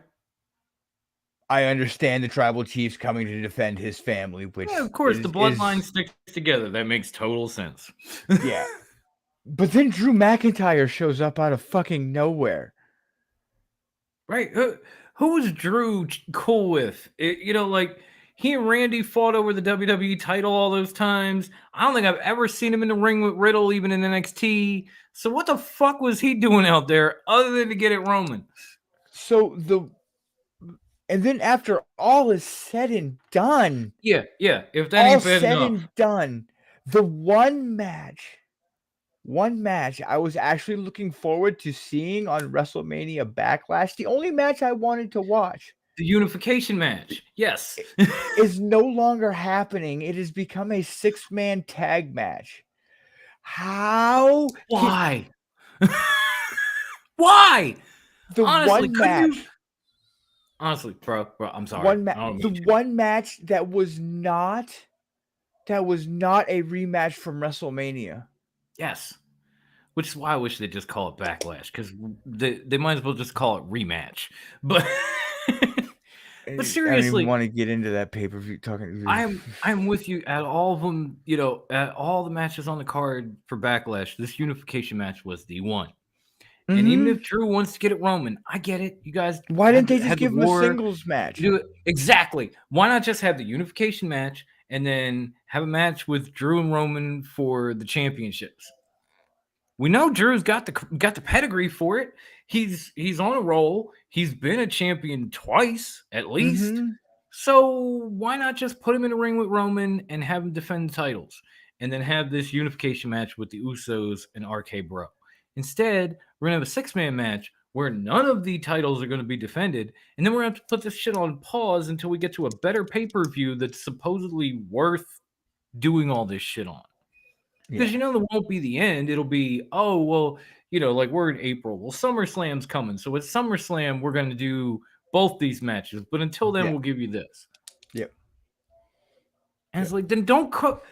I understand the tribal chief's coming to defend his family, which Yeah, of course, the bloodline is sticks together. That makes total sense. yeah. But then Drew McIntyre shows up out of fucking nowhere. Right? Who was Drew cool with? Like he and Randy fought over the WWE title all those times. I don't think I've ever seen him in the ring with Riddle, even in NXT. So what the fuck was he doing out there other than to get at Roman? So and then after all is said and done, Yeah. If that ain't bad enough. the one match I was actually looking forward to seeing on WrestleMania Backlash, the only match I wanted to watch, The unification match. Yes. is no longer happening. It has become a 6-man tag match. How can Why? Why? the Honestly, one couldn't you? match, Honestly, bro, I'm sorry. I don't the mean to. one match that was not a rematch from WrestleMania? Yes. Which is why I wish they'd just call it Backlash, because they might as well just call it rematch. But I but don't even seriously, want to get into that pay-per-view talking. I'm with you at all of them. At all the matches on the card for Backlash, this unification match was the one. And even Mhm. if Drew wants to get it Roman, I get it. You guys Why didn't they just had the give him a war. singles match? Do it exactly. Why not just have the unification match and then have a match with Drew and Roman for the championships? We know Drew's got the pedigree for it. He's on a roll. He's been a champion twice at least. Mhm. So why not just put him in a ring with Roman and have him defend the titles, and then have this unification match with the Usos and RK Bro? Instead, we're gonna have a 6-man match where none of the titles are going to be defended, and then we're gonna have to put this shit on pause until we get to a better pay-per-view that's supposedly worth doing all this shit on. Because Yeah. there won't be the end. It'll be, oh, well, like we're in April. Well, SummerSlam's coming. So at SummerSlam, we're going to do both these matches. But until then, Yeah. we'll give you this. Yep. And it's like, then don't cook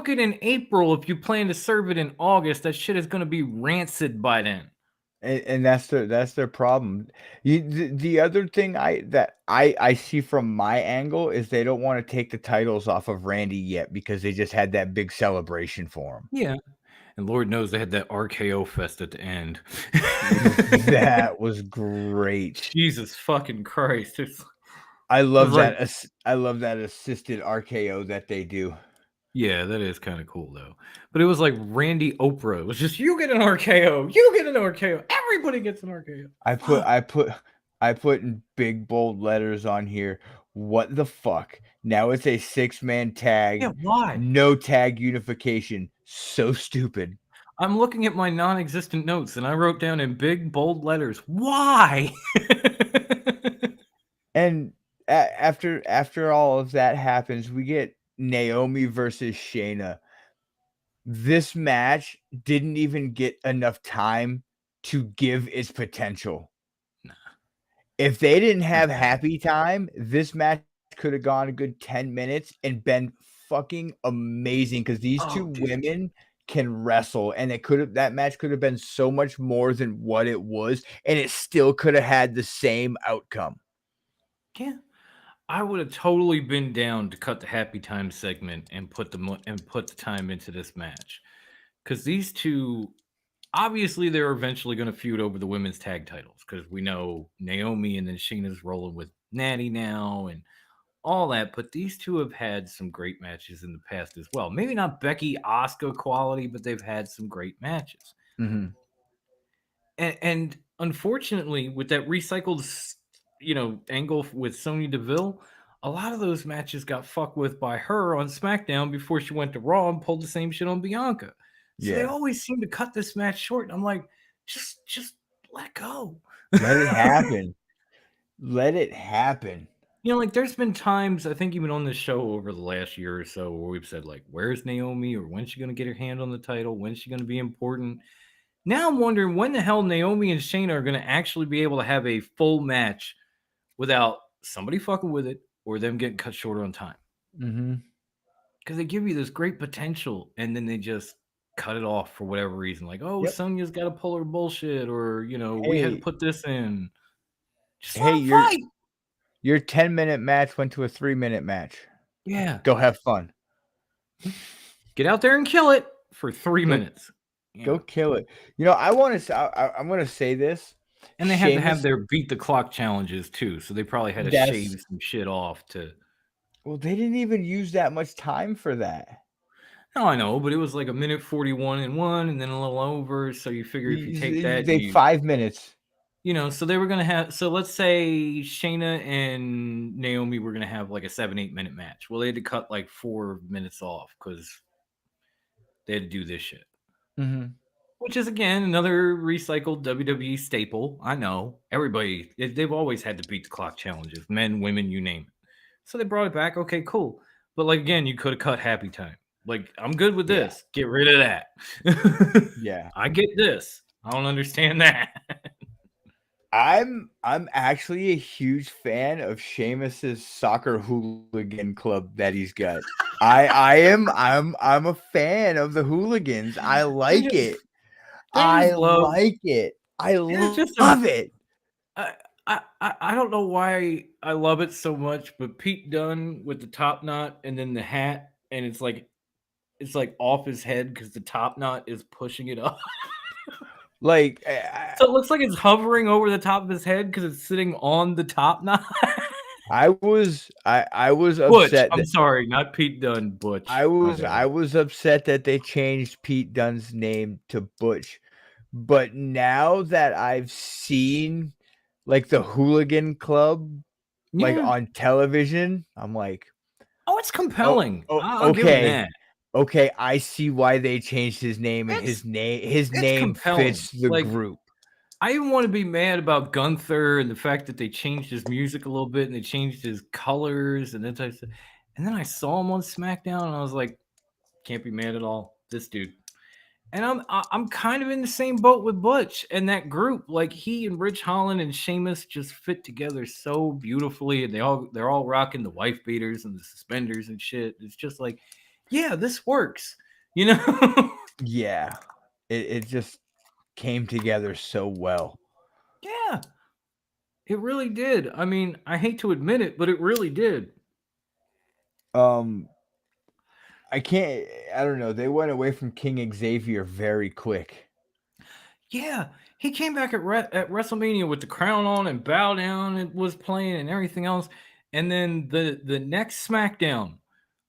it in April if you plan to serve it in August. That shit is going to be rancid by then. And that's their problem. The other thing I see from my angle is they don't want to take the titles off of Randy yet because they just had that big celebration for him. Yeah. And Lord knows they had that RKO fest at the end. That was great. Jesus fucking Christ. I love like- that. I love that assisted RKO that they do. Yeah, that is kind of cool though. But it was like Randy Oprah. It was just you get an RKO, you get an RKO, everybody gets an RKO. I I put in big bold letters on here. What the fuck? Now it's a 6-man tag. Yeah, why? No tag unification. So stupid. I'm looking at my non-existent notes, and I wrote down in big bold letters, "Why?" And after all of that happens, we get Naomi versus Shayna. This match didn't even get enough time to give its potential. Nah, If they didn't not have bad. happy time, this match could have gone a good 10 minutes and been fucking amazing because these two Oh, dude. women can wrestle, and that match could have been so much more than what it was, and it still could have had the same outcome. Yeah. I would have totally been down to cut the happy time segment and put the time into this match. Because these two, obviously, they're eventually going to feud over the women's tag titles. Because we know Naomi and then Shayna's rolling with Natty now and all that. But these two have had some great matches in the past as well. Maybe not Becky Asuka quality, but they've had some great matches. Mm-hmm. And unfortunately, with that recycled, angle with Sonya Deville, a lot of those matches got fucked with by her on SmackDown before she went to Raw and pulled the same shit on Bianca. So they Yeah. always seem to cut this match short. And I'm like, just let it go. Let it happen. Let it happen. Like there's been times, I think even on this show over the last year or so, where we've said, like, where's Naomi, or when's she gonna get her hand on the title? When's she gonna be important? Now I'm wondering when the hell Naomi and Shayna are going to actually be able to have a full match without somebody fucking with it or them getting cut short on time. Mm-hmm. Because they give you this great potential and then they just cut it off for whatever reason. Like, oh, Yep. Sonya's got to pull her bullshit, or, we had to Hey, put this in. Just let hey, them fight. your 10-minute match went to a 3-minute match. Yeah. Go have fun. Get out there and kill it for 3 Go- minutes. Go kill it. I'm going to say this. And they had to have Sheamus- their beat the clock challenges too. So they probably had to That's- shave some shit off to. Well, they didn't even use that much time for that. No, I know, but it was like 1:41 and 1, and then a little over. So you figure if you take that, They 5 minutes. so they were gonna have. So let's say Shayna and Naomi were gonna have like a 7-8 minute match. Well, they had to cut like 4 minutes off because they had to do this shit. Mm-hmm. Which is again another recycled WWE staple. I know they've always had to beat the clock challenges, men, women, you name it. So they brought it back. Okay, cool. But like again, you could have cut happy time. Like, I'm good with this. Get rid of that. Yeah. I get this. I don't understand that. I'm actually a huge fan of Sheamus's soccer hooligan club that he's got. I'm a fan of the hooligans. I like it. I like it. I love it. I don't know why I love it so much, but Pete Dunne with the top knot and then the hat, and it's like off his head because the top knot is pushing it up. Like, so it looks like it's hovering over the top of his head because it's sitting on the top knot. I was upset. Butch, I'm sorry, not Pete Dunne. Butch. I was upset that they changed Pete Dunne's name to Butch, but now that I've seen like the hooligan club like on television, I'm like, oh, it's compelling. I'll okay. give him that. Okay, I see why they changed his name, and his name fits the group. I even want to be mad about Gunther and the fact that they changed his music a little bit and they changed his colors and that type of stuff. And then I saw him on SmackDown and I was like, can't be mad at all. This dude. And I'm kind of in the same boat with Butch and that group. Like, he and Rich Holland and Sheamus just fit together so beautifully, and they're all rocking the wife beaters and the suspenders and shit. It's just like, yeah, this works. Yeah. It just came together so well. Yeah. It really did. I mean, I hate to admit it, but it really did. I don't know. They went away from King Xavier very quick. Yeah. He came back at WrestleMania with the crown on and Bow Down and was playing and everything else. And then the next SmackDown,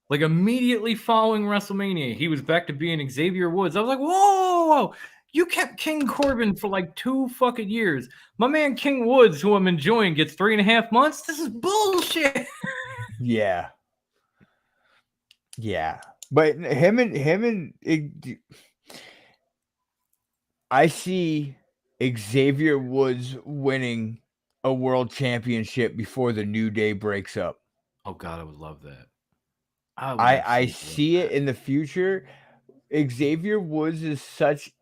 like immediately following WrestleMania, he was back to being Xavier Woods. I was like, whoa. You kept King Corbin for like 2 fucking years. My man King Woods, who I'm enjoying, gets 3.5 months. This is bullshit. Yeah. Yeah. But I see Xavier Woods winning a world championship before the New Day breaks up. Oh God, I would love that. I would I absolutely love see it that. in the future. Xavier Woods is such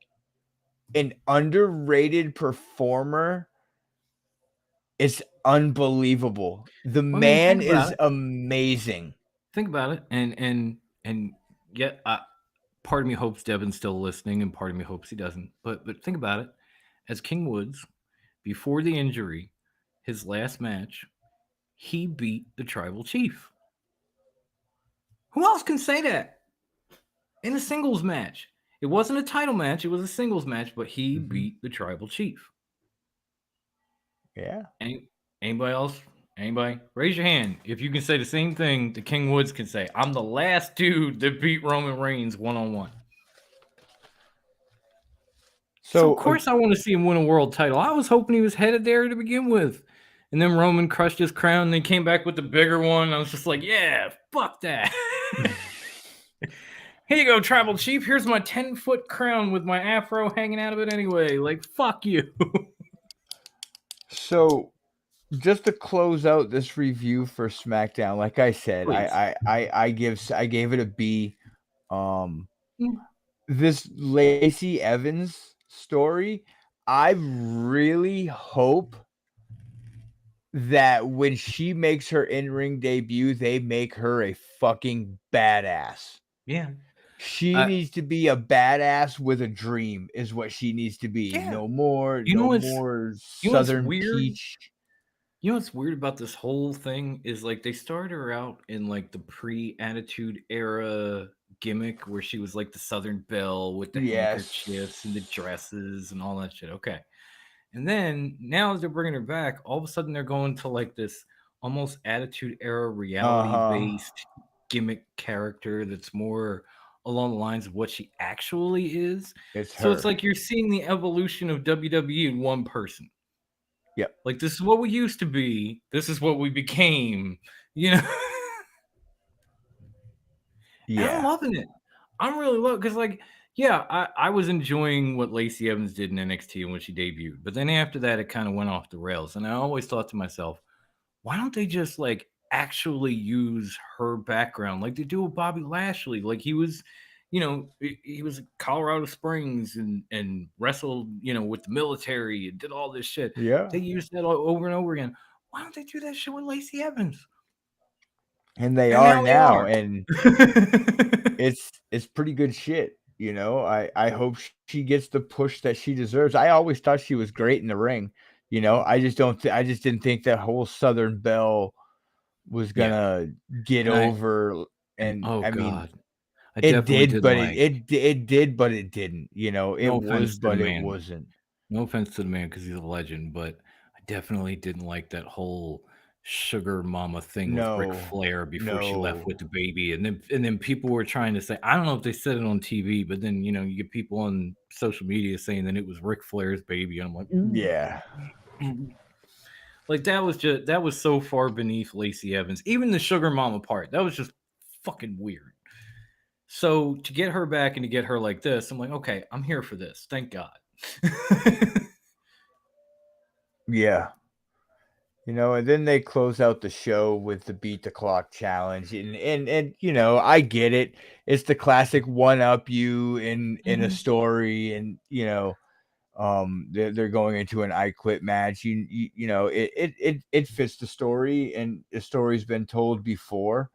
an underrated performer. It's unbelievable. The I mean, man think about is it. amazing. Think about it. And yet, part of me hopes Devin's still listening, and part of me hopes he doesn't. But think about it. As King Woods, before the injury, his last match, he beat the tribal chief. Who else can say that in a singles match? It wasn't a title match; it was a singles match, but he Mhm. beat the tribal chief. Yeah. Anybody else? Anybody? Raise your hand if you can say the same thing that King Woods can say. I'm the last dude that beat Roman Reigns 1-on-1. So of So course I want to see him win a world title. I was hoping he was headed there to begin with. And then Roman crushed his crown and then came back with the bigger one. I was just like, yeah, fuck that. Here you go, tribal chief. Here's my 10-foot crown with my afro hanging out of it anyway. Like, fuck you. so just to close out this review for SmackDown, like I said, Please. I gave it a B. This Lacey Evans story, I really hope that when she makes her in-ring debut, they make her a fucking badass. Yeah. She needs to be a badass with a dream, is what she needs to be. Yeah. No more You know what's Southern weird? peach. You know what's weird about this whole thing is like they started her out in like the pre-Attitude Era gimmick where she was like the Southern Belle with the handkerchiefs and the Yes. dresses and all that shit. Okay. And then now as they're bringing her back, all of a sudden they're going to like this almost Attitude Era reality based gimmick character that's more along the lines of what she actually is. It's So it's her. like you're seeing the evolution of WWE in one person. Yep. Like this is what we used to be. This is what we became. You know. And I'm Yeah. loving it. I'm really loving because like yeah, I was enjoying what Lacey Evans did in NXT when she debuted, but then after that it kind of went off the rails, and I always thought to myself, why don't they just like actually use her background like they do with Bobby Lashley? Like he was, he was in Colorado Springs and wrestled, with the military and did all this shit. Yeah. They used that over and over again. Why don't they do that shit with Lacey Evans? And they And are now they now, are. and it's pretty good shit. I hope she gets the push that she deserves. I always thought she was great in the ring. I just don't. I just didn't think that whole Southern Belle was Yeah. gonna get And over. and And oh I mean, god, I it definitely did, didn't but like. it did, but it didn't. It No was, offense to the but it man. wasn't. No offense to the man because he's a legend, but I definitely didn't like that whole sugar mama thing with Ric No, Flair before she left no. with the baby, and then people were trying to say I don't know if they said it on TV, but then you get people on social media saying that it was Ric Flair's baby, and I'm like, Yeah, like that was so far beneath Lacey Evans. Even the sugar mama part, that was just fucking weird. So to get her back and to get her like this, I'm like, okay, I'm here for this. Thank God. yeah. And then they close out the show with the beat the clock challenge, and I get it. It's the classic one up you in a story, and they're going into an I Quit match. It fits the story, and the story's been told before.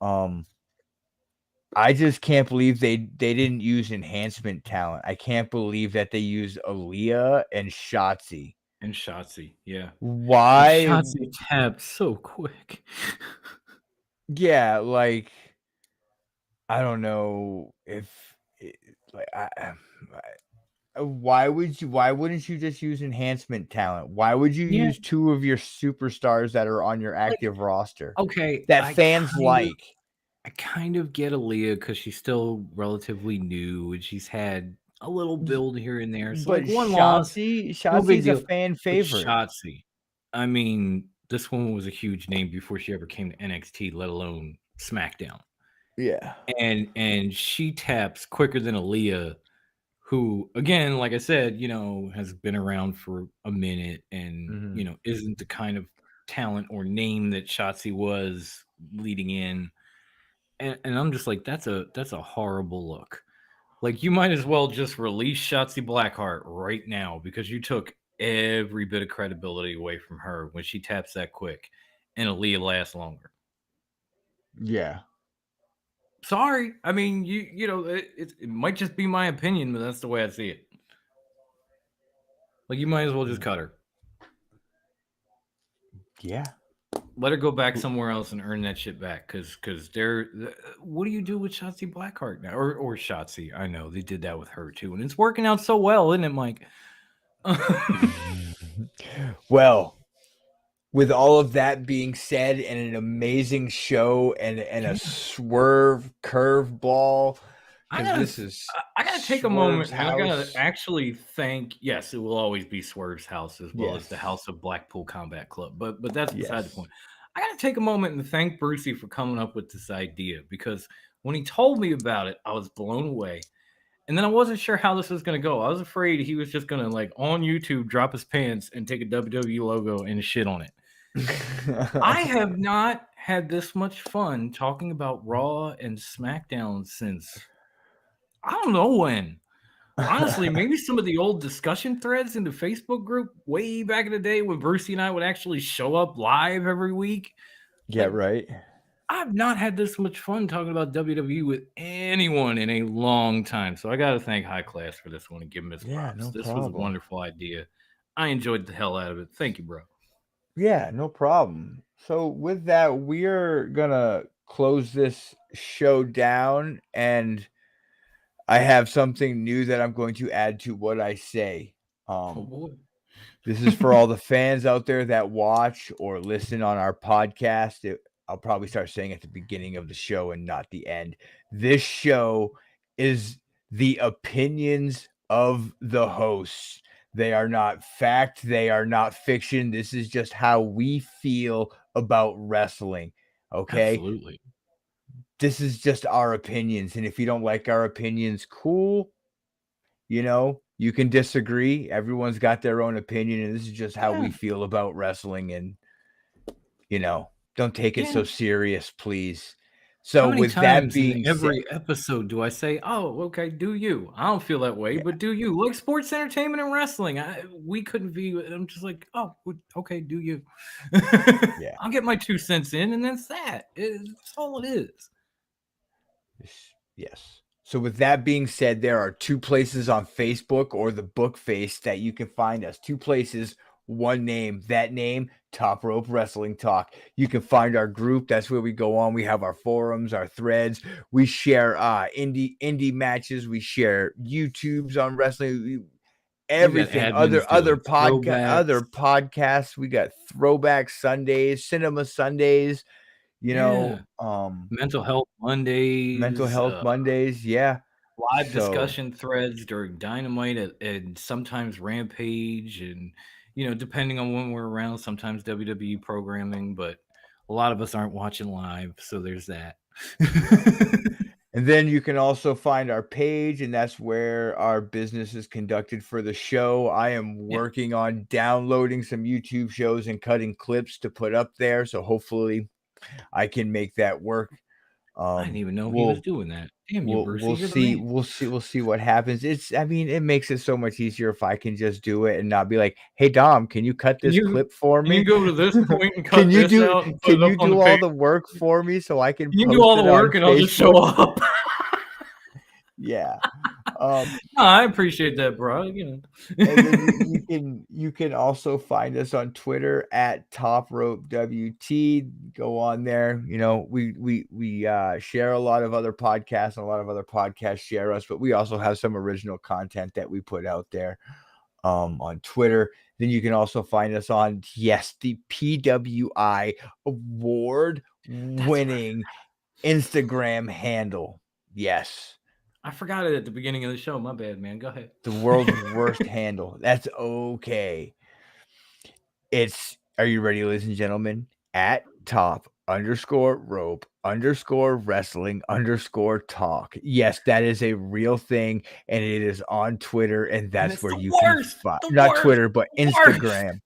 I just can't believe they didn't use enhancement talent. I can't believe that they used Aaliyah and Shotzi. And Shotzi, yeah. And Why? Shotzi tapped so quick. Yeah, like I don't know if like why wouldn't you just use enhancement talent? Why would you Yeah, use two of your superstars that are on your like active roster okay, that fans like? I kind of get Aaliyah because she's still relatively new and she's had a little build here and there. So But like one loss, no big Shotzi's a deal. fan But favorite. Shotzi, I mean, this woman was a huge name before she ever came to NXT, let alone SmackDown. Yeah. And she taps quicker than Aaliyah, who again, like I said, has been around for a minute and Mhm. isn't the kind of talent or name that Shotzi was leading in. And I'm just like, that's a horrible look. Like you might as well just release Shotzi Blackheart right now because you took every bit of credibility away from her when she taps that quick and Aaliyah lasts longer. Yeah. Sorry. I mean, it might just be my opinion, but that's the way I see it. Like you might as well just cut her. Yeah. Let her go back somewhere else and earn that shit back. Because what do you do with Shotzi Blackheart now? Or Shotzi? I know they did that with her too, and it's working out so well, isn't it, Mike? Well, with all of that being said, and an amazing show and a Swerve curveball, because this is I gotta take a Swerve's moment and I gotta house. actually thank. Yes, it will always be Swerve's house as well as the Yes. House of Blackpool Combat Club. But that's beside the Yes. point. I gotta take a moment and thank Brucey for coming up with this idea because when he told me about it, I was blown away. And then I wasn't sure how this was gonna go. I was afraid he was just gonna like on YouTube drop his pants and take a WWE logo and shit on it. I have not had this much fun talking about Raw and SmackDown since I don't know when. Honestly, maybe some of the old discussion threads in the Facebook group way back in the day when Brucey and I would actually show up live every week. Yeah, Like, right. I've not had this much fun talking about WWE with anyone in a long time. So I got to thank High Class for this one and give him his Yeah, props. no This was a problem. wonderful idea. I enjoyed the hell out of it. Thank you, bro. Yeah, no problem. So with that, we're gonna close this show down, and I have something new that I'm going to add to what I say. Oh, Um, boy. This is for all the fans out there that watch or listen on our podcast. I'll probably start saying at the beginning of the show and not the end. This show is the opinions of the hosts. They are not fact, they are not fiction. This is just how we feel about wrestling. Okay? Absolutely. This is just our opinions. And if you don't like our opinions, cool. You can disagree. Everyone's got their own opinion, and this is just how we Yeah. feel about wrestling. And don't take it Yeah. so serious, please. How So many with that times in being said, every episode do I say, "Oh, okay, do you?" I don't feel that way, yeah, but do you? Like sports entertainment and wrestling, we couldn't be. I'm just like, oh, okay, do you? yeah, I'll get my 2 cents in, and that's that. It's all it is. yes. So with that being said, there are 2 places on Facebook or the book face that you can find us. 2 places, one name. That name, Top Rope Wrestling Talk. You can find our group. That's where we go on. We have our forums, our threads. We share indie matches. We share YouTubes on wrestling. We got Everything. admins doing Other throwbacks. podcasts. We got Throwback Sundays, Cinema Sundays. Yeah, mental health Mental Mondays. Health Mondays. Yeah. Live So discussion threads during Dynamite and sometimes Rampage, and depending on when we're around, sometimes WWE programming. But a lot of us aren't watching live, so there's that. And then you can also find our page, and that's where our business is conducted for the show. I am Yeah, working on downloading some YouTube shows and cutting clips to put up there. So hopefully I can make that work. I didn't even know he was We'll doing that. Damn you, we'll Brucey, we'll you're the see man. we'll see what happens. It makes it so much easier if I can just do it and not be like, hey Dom, can you cut Can this you clip for can you me? go to this point and can cut you this do out and put can it up you on the do all page? the work for me so I can Can you do post all it the on work and I'll just show Facebook? up? Yeah. No, I appreciate that, bro. And then you can also find us on Twitter at Top Rope WT. Go on there. We share a lot of other podcasts, and a lot of other podcasts share us, but we also have some original content that we put out there on Twitter. Then you can also find us on the PWI award winning Instagram handle. Yes. I forgot it at the beginning of the show. My bad, man. Go ahead. The world's worst handle. That's okay. It's, are you ready, ladies and gentlemen? At top _rope _wrestling _talk. Yes, that is a real thing, and it is on Twitter, and And that's it's where the you can worst. find, The not worst. Twitter, but The worst. Instagram,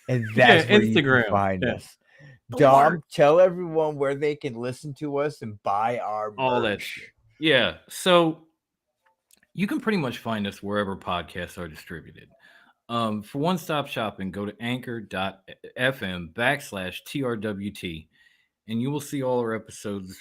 and Yeah, that's where you can Instagram. find Yeah. us. The Dom, worst. tell everyone where they can listen to us and buy our All that merch. shit. Yeah. So you can pretty much find us wherever podcasts are distributed. For one-stop shopping, go to anchor.fm/TRWT, and you will see all our episodes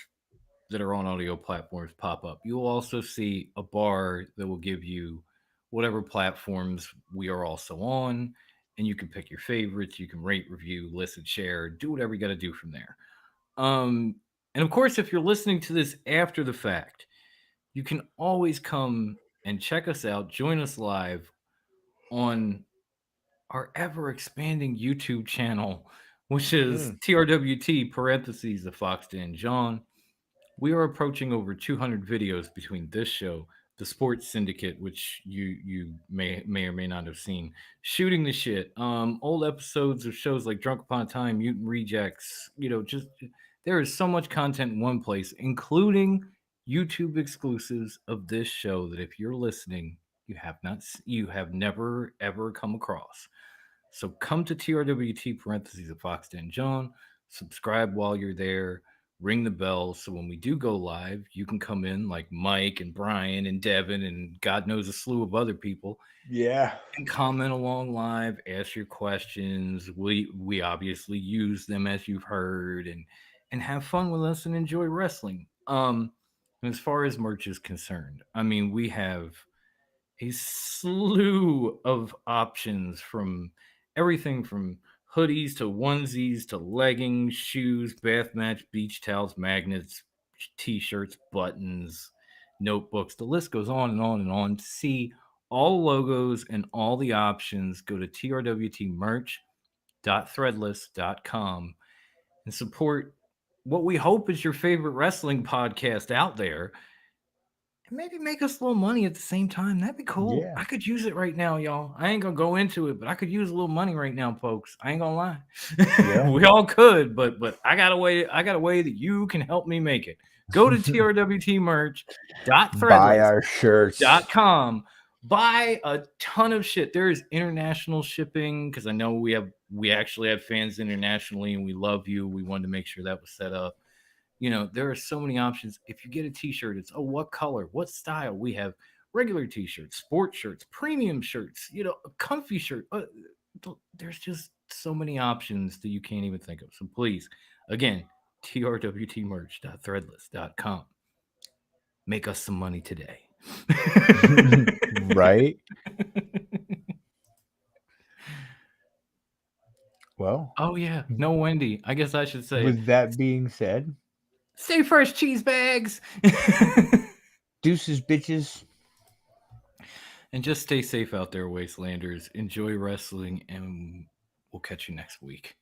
that are on audio platforms pop up. You will also see a bar that will give you whatever platforms we are also on, and you can pick your favorites. You can rate, review, listen, share, do whatever you got to do from there. Um, and of course, if you're listening to this after the fact, you can always come and check us out, join us live on our ever expanding YouTube channel, which is Mm, TRWT parentheses the Fox Dan John. We are approaching over 200 videos between this show, the Sports Syndicate, which you may or may not have seen, shooting the shit, old episodes of shows like Drunk Upon a Time, Mutant Rejects. Just there is so much content in one place, including YouTube exclusives of this show that if you're listening, you have never ever come across. So come to TRWT parentheses of Fox Den John, subscribe while you're there, ring the bell so when we do go live, you can come in like Mike and Brian and Devin and God knows a slew of other people yeah. and comment along live, ask your questions. We obviously use them as you've heard and have fun with us and enjoy wrestling. And as far as merch is concerned, I mean, we have a slew of options from everything from hoodies to onesies to leggings, shoes, bath mats, beach towels, magnets, t-shirts, buttons, notebooks. The list goes on and on and on. To see all logos and all the options, go to trwtmerch.threadless.com and support what we hope is your favorite wrestling podcast out there, and maybe make us a little money at the same time. That'd be cool. Yeah. I could use it right now, y'all. I ain't gonna go into it, but I could use a little money right now, folks. I ain't gonna lie. Yeah. We all could, but I got a way. I got a way that you can help me make it. Go to Buy trwtmerch.threadless.com. our shirts. Buy a ton of shit. There is international shipping because I know we actually have fans internationally, and we love you. We wanted to make sure that was set up. There are so many options. If you get a t-shirt, it's what color, what style. We have regular t-shirts, sports shirts, premium shirts, a comfy shirt. There's just so many options that you can't even think of. So please, again, trwtmerch.threadless.com. Make us some money today. Right? Well, Oh yeah, no Wendy. I guess I should say it. with that being said, Stay fresh, cheese bags. deuces, bitches. And just stay safe out there, Wastelanders. Enjoy wrestling, and we'll catch you next week.